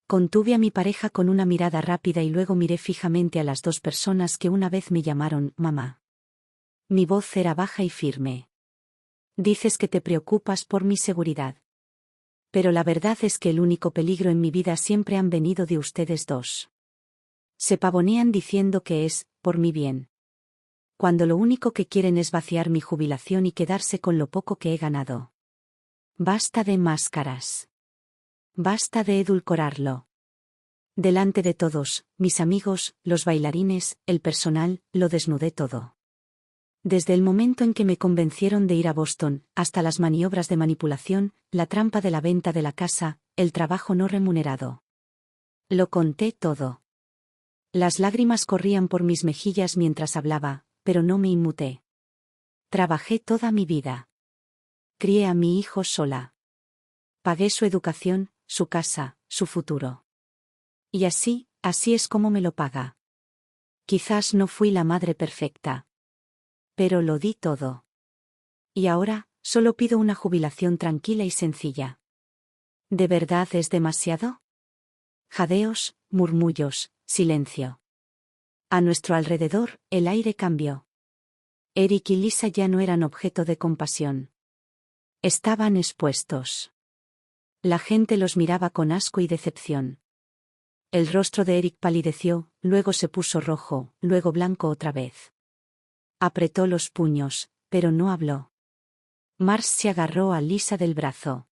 A: Contuve a mi pareja con una mirada rápida y luego miré fijamente a las dos personas que una vez me llamaron mamá. Mi voz era baja y firme. «Dices que te preocupas por mi seguridad. Pero la verdad es que el único peligro en mi vida siempre han venido de ustedes dos. Se pavonean diciendo que es, por mi bien. Cuando lo único que quieren es vaciar mi jubilación y quedarse con lo poco que he ganado. Basta de máscaras. Basta de edulcorarlo. Delante de todos, mis amigos, los bailarines, el personal, lo desnudé todo. Desde el momento en que me convencieron de ir a Boston, hasta las maniobras de manipulación, la trampa de la venta de la casa, el trabajo no remunerado. Lo conté todo. Las lágrimas corrían por mis mejillas mientras hablaba, pero no me inmuté. Trabajé toda mi vida. Crié a mi hijo sola. Pagué su educación, su casa, su futuro. Y así es como me lo paga. Quizás no fui la madre perfecta. Pero lo di todo. Y ahora, solo pido una jubilación tranquila y sencilla. ¿De verdad es demasiado? Jadeos, murmullos, silencio. A nuestro alrededor, el aire cambió. Eric y Lisa ya no eran objeto de compasión. Estaban expuestos. La gente los miraba con asco y decepción. El rostro de Eric palideció, luego se puso rojo, luego blanco otra vez. Apretó los puños, pero no habló. Mars se agarró a Lisa del brazo.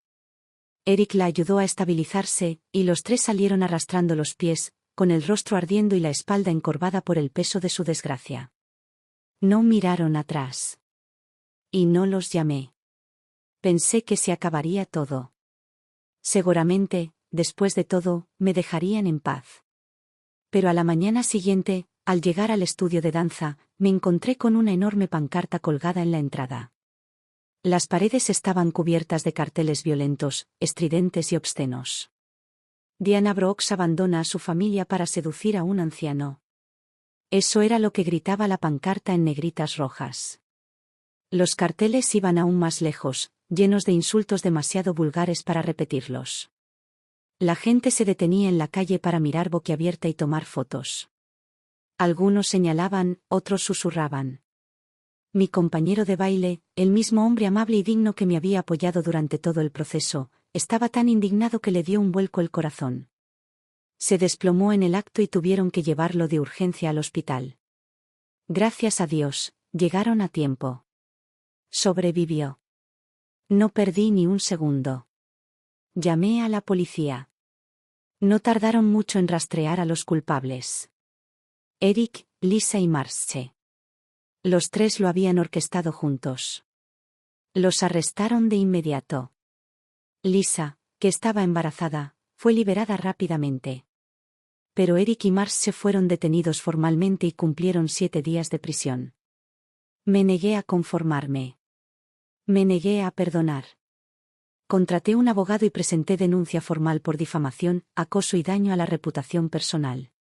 A: Eric la ayudó a estabilizarse, y los tres salieron arrastrando los pies, con el rostro ardiendo y la espalda encorvada por el peso de su desgracia. No miraron atrás. Y no los llamé. Pensé que se acabaría todo. Seguramente, después de todo, me dejarían en paz. Pero a la mañana siguiente, al llegar al estudio de danza, me encontré con una enorme pancarta colgada en la entrada. Las paredes estaban cubiertas de carteles violentos, estridentes y obscenos. Diana Brooks abandona a su familia para seducir a un anciano. Eso era lo que gritaba la pancarta en negritas rojas. Los carteles iban aún más lejos, llenos de insultos demasiado vulgares para repetirlos. La gente se detenía en la calle para mirar boquiabierta y tomar fotos. Algunos señalaban, otros susurraban. Mi compañero de baile, el mismo hombre amable y digno que me había apoyado durante todo el proceso, estaba tan indignado que le dio un vuelco el corazón. Se desplomó en el acto y tuvieron que llevarlo de urgencia al hospital. Gracias a Dios, llegaron a tiempo. Sobrevivió. No perdí ni un segundo. Llamé a la policía. No tardaron mucho en rastrear a los culpables. Eric, Lisa y Marce. Los tres lo habían orquestado juntos. Los arrestaron de inmediato. Lisa, que estaba embarazada, fue liberada rápidamente. Pero Eric y Marce fueron detenidos formalmente y cumplieron 7 días de prisión. Me negué a conformarme. Me negué a perdonar. Contraté un abogado y presenté denuncia formal por difamación, acoso y daño a la reputación personal.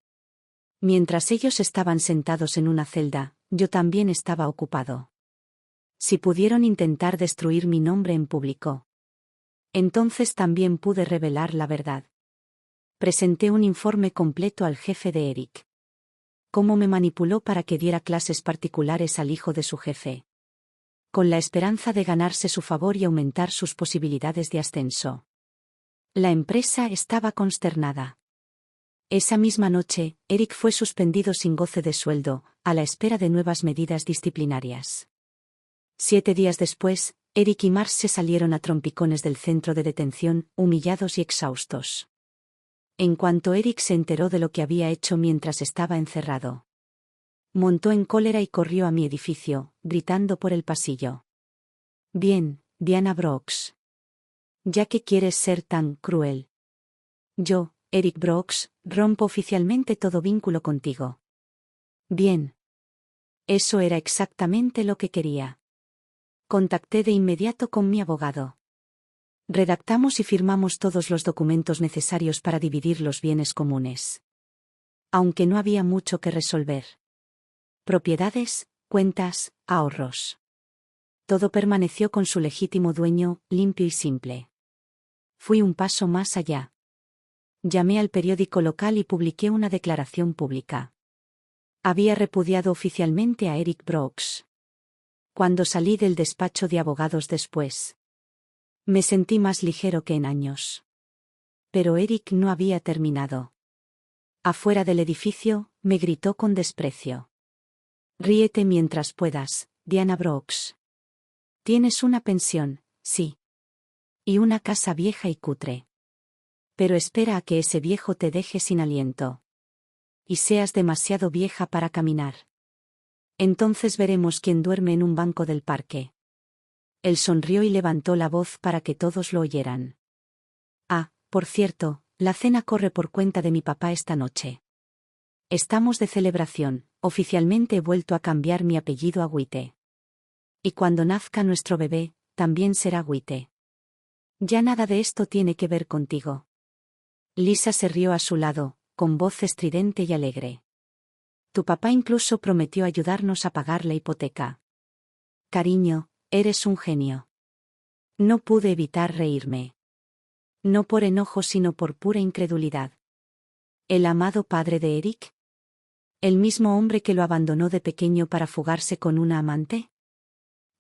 A: Mientras ellos estaban sentados en una celda, yo también estaba ocupado. Si pudieron intentar destruir mi nombre en público, entonces también pude revelar la verdad. Presenté un informe completo al jefe de Eric. Cómo me manipuló para que diera clases particulares al hijo de su jefe. Con la esperanza de ganarse su favor y aumentar sus posibilidades de ascenso. La empresa estaba consternada. Esa misma noche, Eric fue suspendido sin goce de sueldo, a la espera de nuevas medidas disciplinarias. 7 días después, Eric y Marce salieron a trompicones del centro de detención, humillados y exhaustos. En cuanto Eric se enteró de lo que había hecho mientras estaba encerrado, montó en cólera y corrió a mi edificio, gritando por el pasillo. Bien, Diana Brooks. ¿Ya que quieres ser tan cruel? Yo, Eric Brooks, rompo oficialmente todo vínculo contigo. Bien. Eso era exactamente lo que quería. Contacté de inmediato con mi abogado. Redactamos y firmamos todos los documentos necesarios para dividir los bienes comunes. Aunque no había mucho que resolver. Propiedades, cuentas, ahorros. Todo permaneció con su legítimo dueño, limpio y simple. Fui un paso más allá. Llamé al periódico local y publiqué una declaración pública. Había repudiado oficialmente a Eric Brooks. Cuando salí del despacho de abogados después, me sentí más ligero que en años. Pero Eric no había terminado. Afuera del edificio, me gritó con desprecio. Ríete mientras puedas, Diana Brooks. Tienes una pensión, sí. Y una casa vieja y cutre. Pero espera a que ese viejo te deje sin aliento. Y seas demasiado vieja para caminar. Entonces veremos quién duerme en un banco del parque. Él sonrió y levantó la voz para que todos lo oyeran. Ah, por cierto, la cena corre por cuenta de mi papá esta noche. Estamos de celebración, oficialmente he vuelto a cambiar mi apellido a White. Y cuando nazca nuestro bebé, también será White. Ya nada de esto tiene que ver contigo. Lisa se rió a su lado, con voz estridente y alegre. Tu papá incluso prometió ayudarnos a pagar la hipoteca. Cariño, eres un genio. No pude evitar reírme. No por enojo sino por pura incredulidad. ¿El amado padre de Eric? ¿El mismo hombre que lo abandonó de pequeño para fugarse con una amante?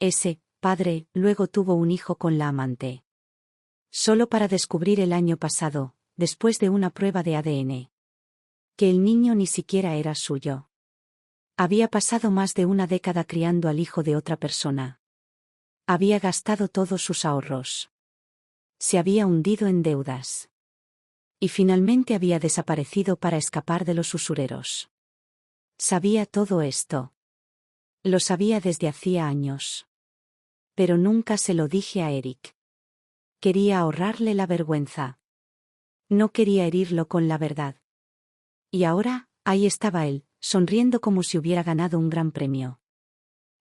A: Ese padre luego tuvo un hijo con la amante. Solo para descubrir el año pasado, después de una prueba de ADN, que el niño ni siquiera era suyo. Había pasado más de una década criando al hijo de otra persona. Había gastado todos sus ahorros. Se había hundido en deudas. Y finalmente había desaparecido para escapar de los usureros. Sabía todo esto. Lo sabía desde hacía años. Pero nunca se lo dije a Eric. Quería ahorrarle la vergüenza. No quería herirlo con la verdad. Y ahora, ahí estaba él, sonriendo como si hubiera ganado un gran premio.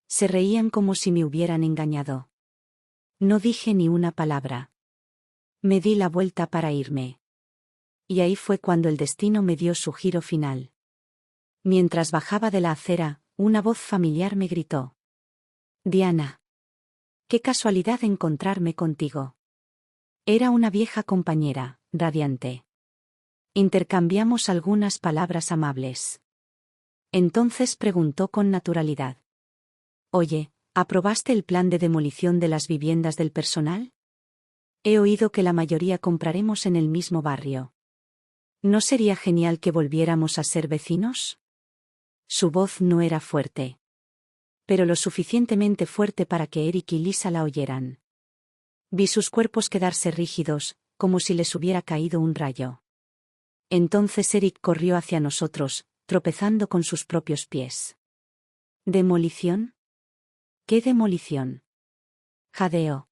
A: Se reían como si me hubieran engañado. No dije ni una palabra. Me di la vuelta para irme. Y ahí fue cuando el destino me dio su giro final. Mientras bajaba de la acera, una voz familiar me gritó. Diana. Qué casualidad encontrarme contigo. Era una vieja compañera, radiante. Intercambiamos algunas palabras amables. Entonces preguntó con naturalidad. Oye, ¿aprobaste el plan de demolición de las viviendas del personal? He oído que la mayoría compraremos en el mismo barrio. ¿No sería genial que volviéramos a ser vecinos? Su voz no era fuerte. Pero lo suficientemente fuerte para que Eric y Lisa la oyeran. Vi sus cuerpos quedarse rígidos, como si les hubiera caído un rayo. Entonces Eric corrió hacia nosotros, tropezando con sus propios pies. ¿Demolición? ¿Qué demolición? Jadeó.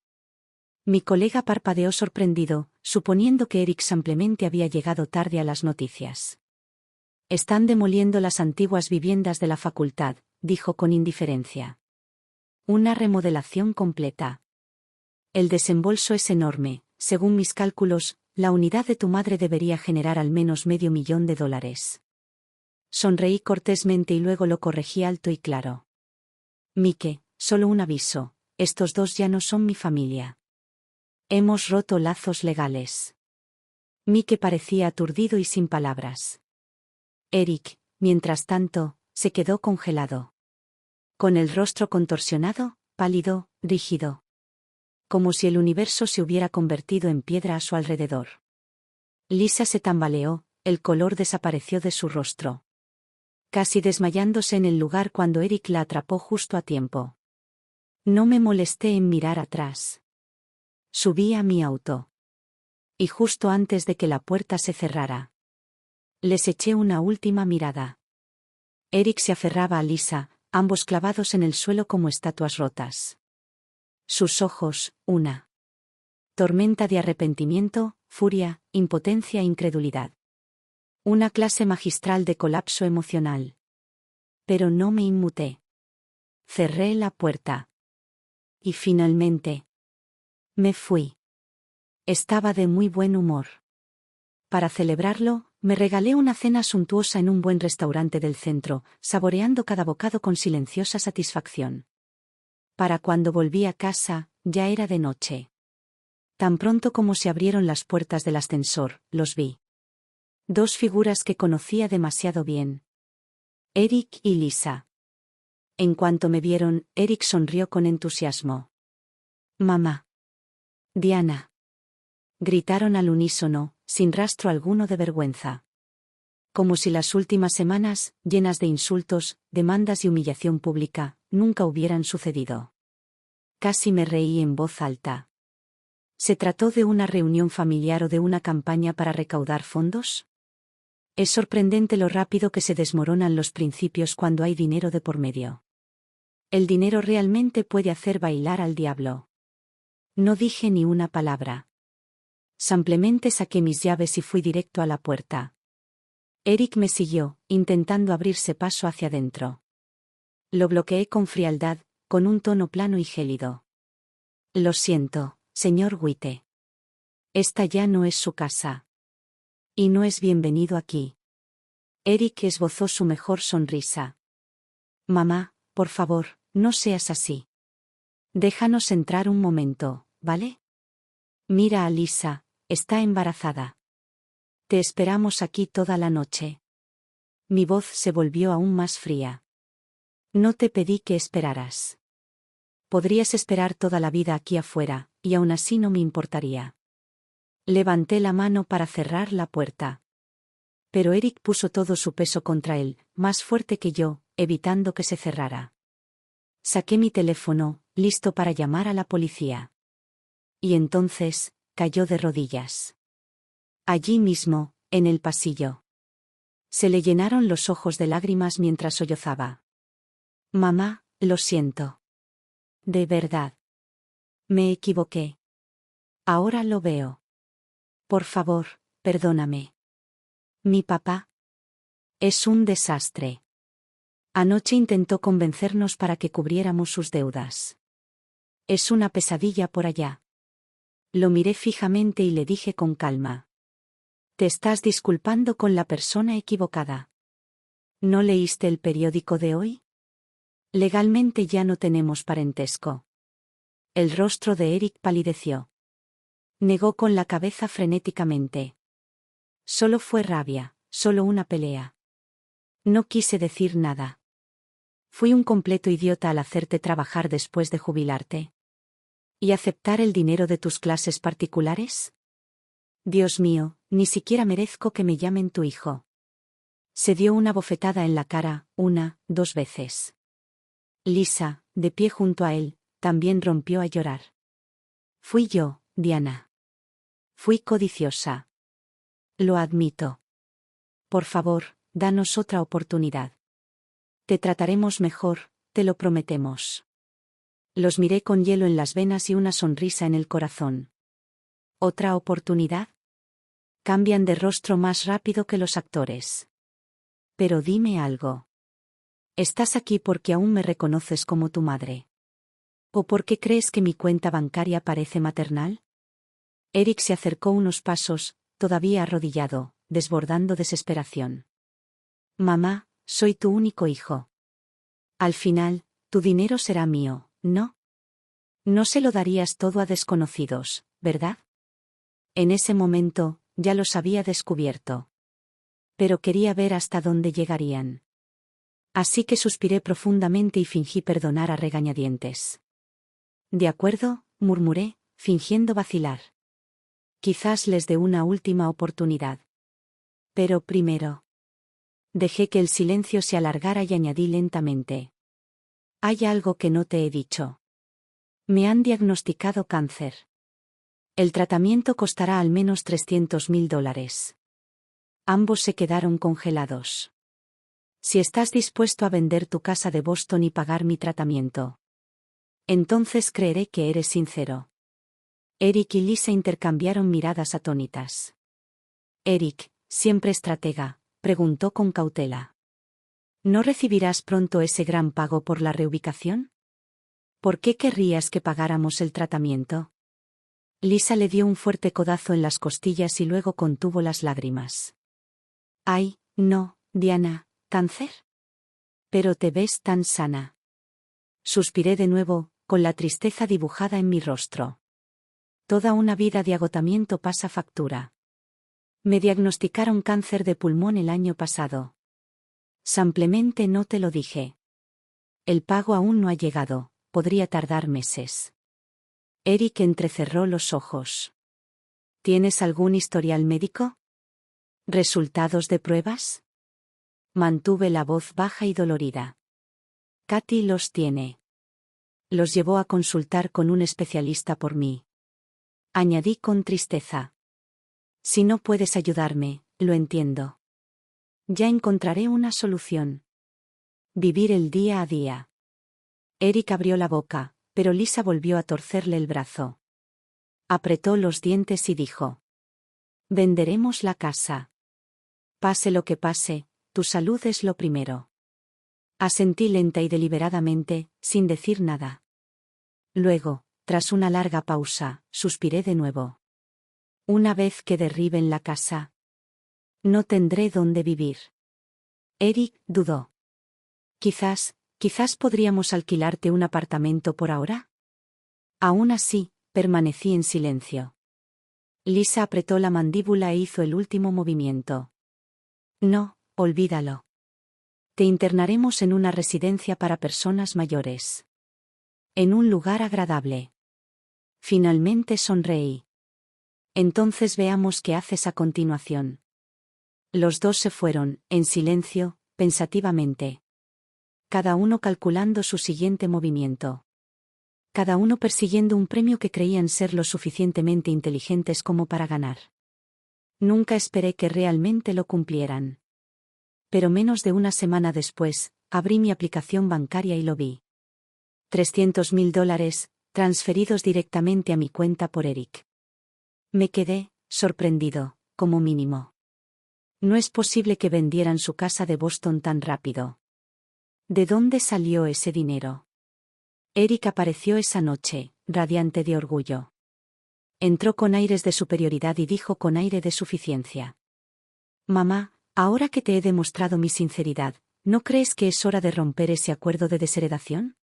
A: Mi colega parpadeó sorprendido, suponiendo que Eric simplemente había llegado tarde a las noticias. Están demoliendo las antiguas viviendas de la facultad, dijo con indiferencia. Una remodelación completa. El desembolso es enorme, según mis cálculos, la unidad de tu madre debería generar al menos $500,000. Sonreí cortésmente y luego lo corregí alto y claro. Mike, solo un aviso, estos dos ya no son mi familia. Hemos roto lazos legales. Mike parecía aturdido y sin palabras. Eric, mientras tanto, se quedó congelado. Con el rostro contorsionado, pálido, rígido. Como si el universo se hubiera convertido en piedra a su alrededor. Lisa se tambaleó, el color desapareció de su rostro. Casi desmayándose en el lugar cuando Eric la atrapó justo a tiempo. No me molesté en mirar atrás. Subí a mi auto. Y justo antes de que la puerta se cerrara, les eché una última mirada. Eric se aferraba a Lisa, ambos clavados en el suelo como estatuas rotas. Sus ojos, una tormenta de arrepentimiento, furia, impotencia e incredulidad. Una clase magistral de colapso emocional. Pero no me inmuté. Cerré la puerta. Y finalmente, me fui. Estaba de muy buen humor. Para celebrarlo, me regalé una cena suntuosa en un buen restaurante del centro, saboreando cada bocado con silenciosa satisfacción. Para cuando volví a casa, ya era de noche. Tan pronto como se abrieron las puertas del ascensor, los vi. Dos figuras que conocía demasiado bien. Eric y Lisa. En cuanto me vieron, Eric sonrió con entusiasmo. Mamá. Diana. Gritaron al unísono, sin rastro alguno de vergüenza. Como si las últimas semanas, llenas de insultos, demandas y humillación pública, nunca hubieran sucedido. Casi me reí en voz alta. ¿Se trató de una reunión familiar o de una campaña para recaudar fondos? Es sorprendente lo rápido que se desmoronan los principios cuando hay dinero de por medio. El dinero realmente puede hacer bailar al diablo. No dije ni una palabra. Simplemente saqué mis llaves y fui directo a la puerta. Eric me siguió, intentando abrirse paso hacia adentro. Lo bloqueé con frialdad, con un tono plano y gélido. Lo siento, señor Witte. Esta ya no es su casa. Y no es bienvenido aquí. Eric esbozó su mejor sonrisa. Mamá, por favor, no seas así. Déjanos entrar un momento, ¿vale? Mira a Lisa, está embarazada. Te esperamos aquí toda la noche. Mi voz se volvió aún más fría. No te pedí que esperaras. Podrías esperar toda la vida aquí afuera, y aún así no me importaría. Levanté la mano para cerrar la puerta. Pero Eric puso todo su peso contra él, más fuerte que yo, evitando que se cerrara. Saqué mi teléfono, listo para llamar a la policía. Y entonces, cayó de rodillas. Allí mismo, en el pasillo. Se le llenaron los ojos de lágrimas mientras sollozaba. Mamá, lo siento. De verdad. Me equivoqué. Ahora lo veo. Por favor, perdóname. Mi papá. Es un desastre. Anoche intentó convencernos para que cubriéramos sus deudas. Es una pesadilla por allá. Lo miré fijamente y le dije con calma. Te estás disculpando con la persona equivocada. ¿No leíste el periódico de hoy? Legalmente ya no tenemos parentesco. El rostro de Eric palideció. Negó con la cabeza frenéticamente. Solo fue rabia, solo una pelea. No quise decir nada. Fui un completo idiota al hacerte trabajar después de jubilarte. ¿Y aceptar el dinero de tus clases particulares? Dios mío, ni siquiera merezco que me llamen tu hijo. Se dio una bofetada en la cara, 2 veces. Lisa, de pie junto a él, también rompió a llorar. Fui yo, Diana. Fui codiciosa. Lo admito. Por favor, danos otra oportunidad. Te trataremos mejor, te lo prometemos. Los miré con hielo en las venas y una sonrisa en el corazón. ¿Otra oportunidad? Cambian de rostro más rápido que los actores. Pero dime algo. ¿Estás aquí porque aún me reconoces como tu madre? ¿O porque crees que mi cuenta bancaria parece maternal? Eric se acercó unos pasos, todavía arrodillado, desbordando desesperación. Mamá, soy tu único hijo. Al final, tu dinero será mío, ¿no? No se lo darías todo a desconocidos, ¿verdad? En ese momento, ya los había descubierto. Pero quería ver hasta dónde llegarían. Así que suspiré profundamente y fingí perdonar a regañadientes. De acuerdo, murmuré, fingiendo vacilar. Quizás les dé una última oportunidad. Pero primero. Dejé que el silencio se alargara y añadí lentamente. Hay algo que no te he dicho. Me han diagnosticado cáncer. El tratamiento costará al menos $300.000. Ambos se quedaron congelados. Si estás dispuesto a vender tu casa de Boston y pagar mi tratamiento, entonces creeré que eres sincero. Eric y Lisa intercambiaron miradas atónitas. Eric, siempre estratega, preguntó con cautela. ¿No recibirás pronto ese gran pago por la reubicación? ¿Por qué querrías que pagáramos el tratamiento? Lisa le dio un fuerte codazo en las costillas y luego contuvo las lágrimas. Ay, no, Diana, ¿cáncer? Pero te ves tan sana. Suspiré de nuevo, con la tristeza dibujada en mi rostro. Toda una vida de agotamiento pasa factura. Me diagnosticaron cáncer de pulmón el año pasado. Simplemente no te lo dije. El pago aún no ha llegado, podría tardar meses. Eric entrecerró los ojos. ¿Tienes algún historial médico? ¿Resultados de pruebas? Mantuve la voz baja y dolorida. Katy los tiene. Los llevó a consultar con un especialista por mí. Añadí con tristeza. Si no puedes ayudarme, lo entiendo. Ya encontraré una solución. Vivir el día a día. Eric abrió la boca, pero Lisa volvió a torcerle el brazo. Apretó los dientes y dijo: venderemos la casa. Pase lo que pase, tu salud es lo primero. Asentí lenta y deliberadamente, sin decir nada. Luego, tras una larga pausa, suspiré de nuevo. Una vez que derriben la casa, no tendré dónde vivir. Eric dudó. Quizás podríamos alquilarte un apartamento por ahora. Aún así, permanecí en silencio. Lisa apretó la mandíbula e hizo el último movimiento. No, olvídalo. Te internaremos en una residencia para personas mayores. En un lugar agradable. Finalmente sonreí. Entonces veamos qué haces a continuación. Los dos se fueron, en silencio, pensativamente. Cada uno calculando su siguiente movimiento. Cada uno persiguiendo un premio que creían ser lo suficientemente inteligentes como para ganar. Nunca esperé que realmente lo cumplieran. Pero menos de una semana después, abrí mi aplicación bancaria y lo vi. $300.000, transferidos directamente a mi cuenta por Eric. Me quedé, sorprendido, como mínimo. No es posible que vendieran su casa de Boston tan rápido. ¿De dónde salió ese dinero? Eric apareció esa noche, radiante de orgullo. Entró con aires de superioridad y dijo con aire de suficiencia: mamá, ahora que te he demostrado mi sinceridad, ¿no crees que es hora de romper ese acuerdo de desheredación?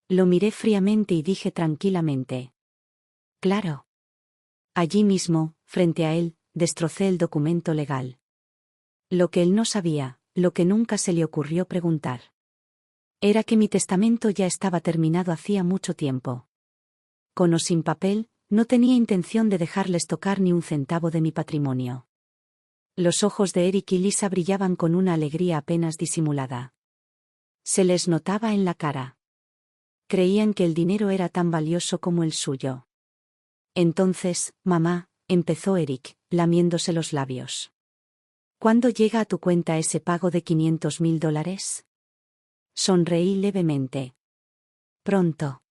A: Lo miré fríamente y dije tranquilamente: claro. Allí mismo, frente a él, destrocé el documento legal. Lo que él no sabía, lo que nunca se le ocurrió preguntar, era que mi testamento ya estaba terminado hacía mucho tiempo. Con o sin papel, no tenía intención de dejarles tocar ni un centavo de mi patrimonio. Los ojos de Eric y Lisa brillaban con una alegría apenas disimulada. Se les notaba en la cara. Creían que el dinero era tan valioso como el suyo. Entonces, mamá, empezó Eric, lamiéndose los labios. ¿Cuándo llega a tu cuenta ese pago de $500.000? Sonreí levemente. Pronto.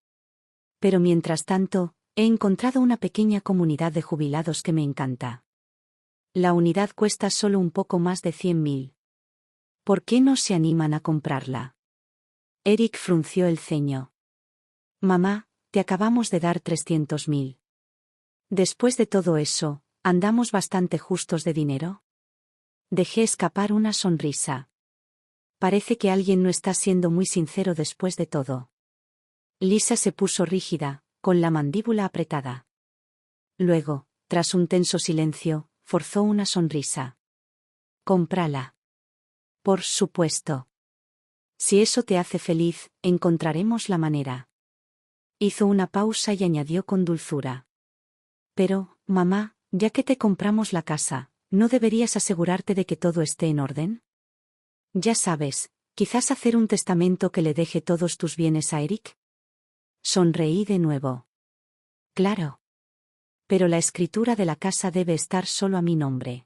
A: Pero mientras tanto, he encontrado una pequeña comunidad de jubilados que me encanta. La unidad cuesta solo un poco más de 100.000. ¿Por qué no se animan a comprarla? Eric frunció el ceño. Mamá, te acabamos de dar 300.000. Después de todo eso, ¿andamos bastante justos de dinero? Dejé escapar una sonrisa. Parece que alguien no está siendo muy sincero después de todo. Lisa se puso rígida, con la mandíbula apretada. Luego, tras un tenso silencio, forzó una sonrisa. Cómprala. Por supuesto. Si eso te hace feliz, encontraremos la manera. Hizo una pausa y añadió con dulzura: pero, mamá, ya que te compramos la casa, ¿no deberías asegurarte de que todo esté en orden? Ya sabes, quizás hacer un testamento que le deje todos tus bienes a Eric. Sonreí de nuevo. Claro. Pero la escritura de la casa debe estar solo a mi nombre.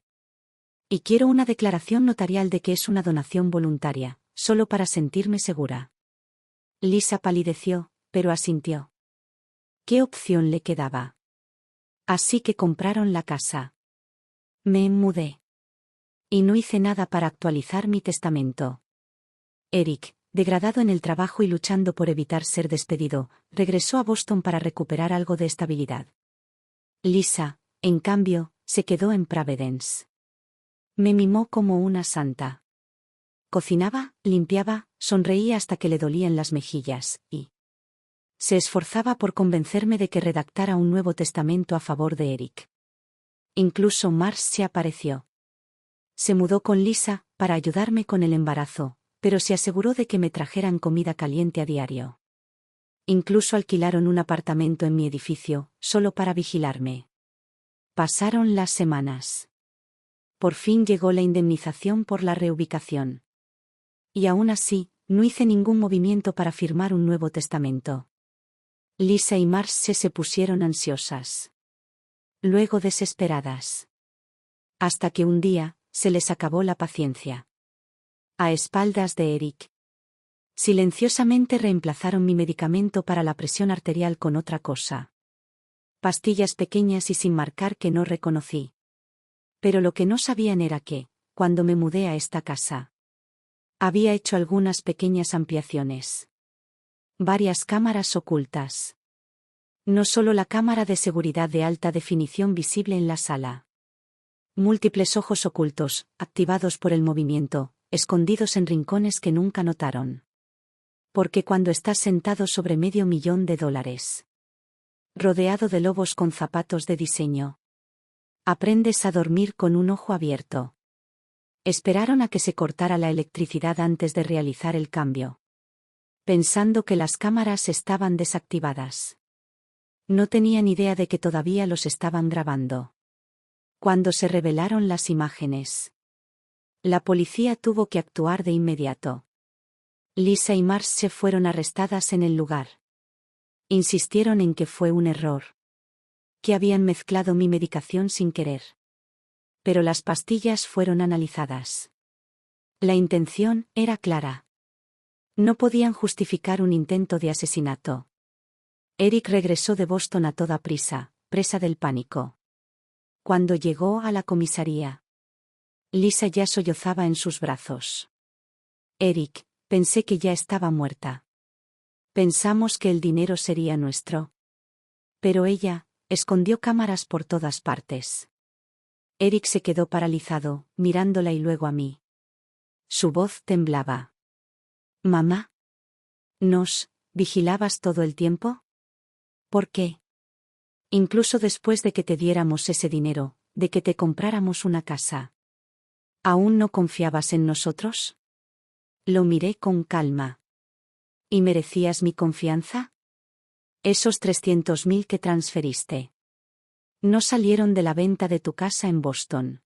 A: Y quiero una declaración notarial de que es una donación voluntaria, solo para sentirme segura. Lisa palideció, pero asintió. ¿Qué opción le quedaba? Así que compraron la casa. Me mudé. Y no hice nada para actualizar mi testamento. Eric, degradado en el trabajo y luchando por evitar ser despedido, regresó a Boston para recuperar algo de estabilidad. Lisa, en cambio, se quedó en Providence. Me mimó como una santa. Cocinaba, limpiaba, sonreía hasta que le dolían las mejillas, y se esforzaba por convencerme de que redactara un nuevo testamento a favor de Eric. Incluso Mars se apareció. Se mudó con Lisa, para ayudarme con el embarazo, pero se aseguró de que me trajeran comida caliente a diario. Incluso alquilaron un apartamento en mi edificio, solo para vigilarme. Pasaron las semanas. Por fin llegó la indemnización por la reubicación. Y aún así, no hice ningún movimiento para firmar un nuevo testamento. Lisa y Marce se pusieron ansiosas. Luego desesperadas. Hasta que un día, se les acabó la paciencia. A espaldas de Eric. Silenciosamente reemplazaron mi medicamento para la presión arterial con otra cosa. Pastillas pequeñas y sin marcar que no reconocí. Pero lo que no sabían era que, cuando me mudé a esta casa, había hecho algunas pequeñas ampliaciones. Varias cámaras ocultas. No solo la cámara de seguridad de alta definición visible en la sala. Múltiples ojos ocultos, activados por el movimiento, escondidos en rincones que nunca notaron. Porque cuando estás sentado sobre $500,000, rodeado de lobos con zapatos de diseño, aprendes a dormir con un ojo abierto. Esperaron a que se cortara la electricidad antes de realizar el cambio, pensando que las cámaras estaban desactivadas. No tenían idea de que todavía los estaban grabando. Cuando se revelaron las imágenes, la policía tuvo que actuar de inmediato. Lisa y Marge fueron arrestadas en el lugar. Insistieron en que fue un error. Que habían mezclado mi medicación sin querer. Pero las pastillas fueron analizadas. La intención era clara. No podían justificar un intento de asesinato. Eric regresó de Boston a toda prisa, presa del pánico. Cuando llegó a la comisaría, Lisa ya sollozaba en sus brazos. Eric, pensé que ya estaba muerta. Pensamos que el dinero sería nuestro. Pero ella, escondió cámaras por todas partes. Eric se quedó paralizado, mirándola y luego a mí. Su voz temblaba. «Mamá. ¿Nos vigilabas todo el tiempo? ¿Por qué? Incluso después de que te diéramos ese dinero, de que te compráramos una casa. ¿Aún no confiabas en nosotros?» Lo miré con calma. ¿Y merecías mi confianza? Esos 300,000 que transferiste no salieron de la venta de tu casa en Boston.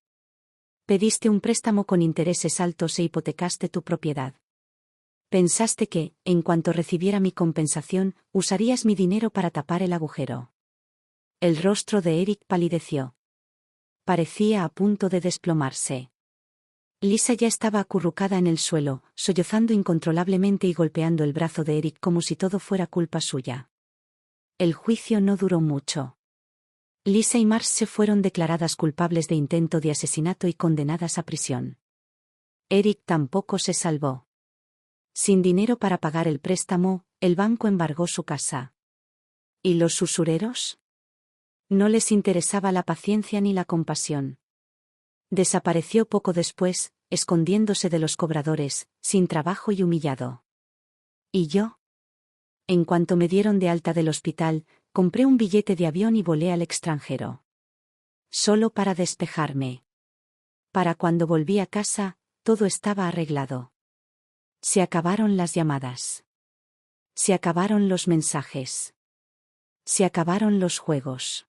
A: Pediste un préstamo con intereses altos e hipotecaste tu propiedad. Pensaste que, en cuanto recibiera mi compensación, usarías mi dinero para tapar el agujero. El rostro de Eric palideció. Parecía a punto de desplomarse. Lisa ya estaba acurrucada en el suelo, sollozando incontrolablemente y golpeando el brazo de Eric como si todo fuera culpa suya. El juicio no duró mucho. Lisa y Marge fueron declaradas culpables de intento de asesinato y condenadas a prisión. Eric tampoco se salvó. Sin dinero para pagar el préstamo, el banco embargó su casa. ¿Y los usureros? No les interesaba la paciencia ni la compasión. Desapareció poco después, escondiéndose de los cobradores, sin trabajo y humillado. ¿Y yo? En cuanto me dieron de alta del hospital, compré un billete de avión y volé al extranjero. Solo para despejarme. Para cuando volví a casa, todo estaba arreglado. Se acabaron las llamadas. Se acabaron los mensajes. Se acabaron los juegos.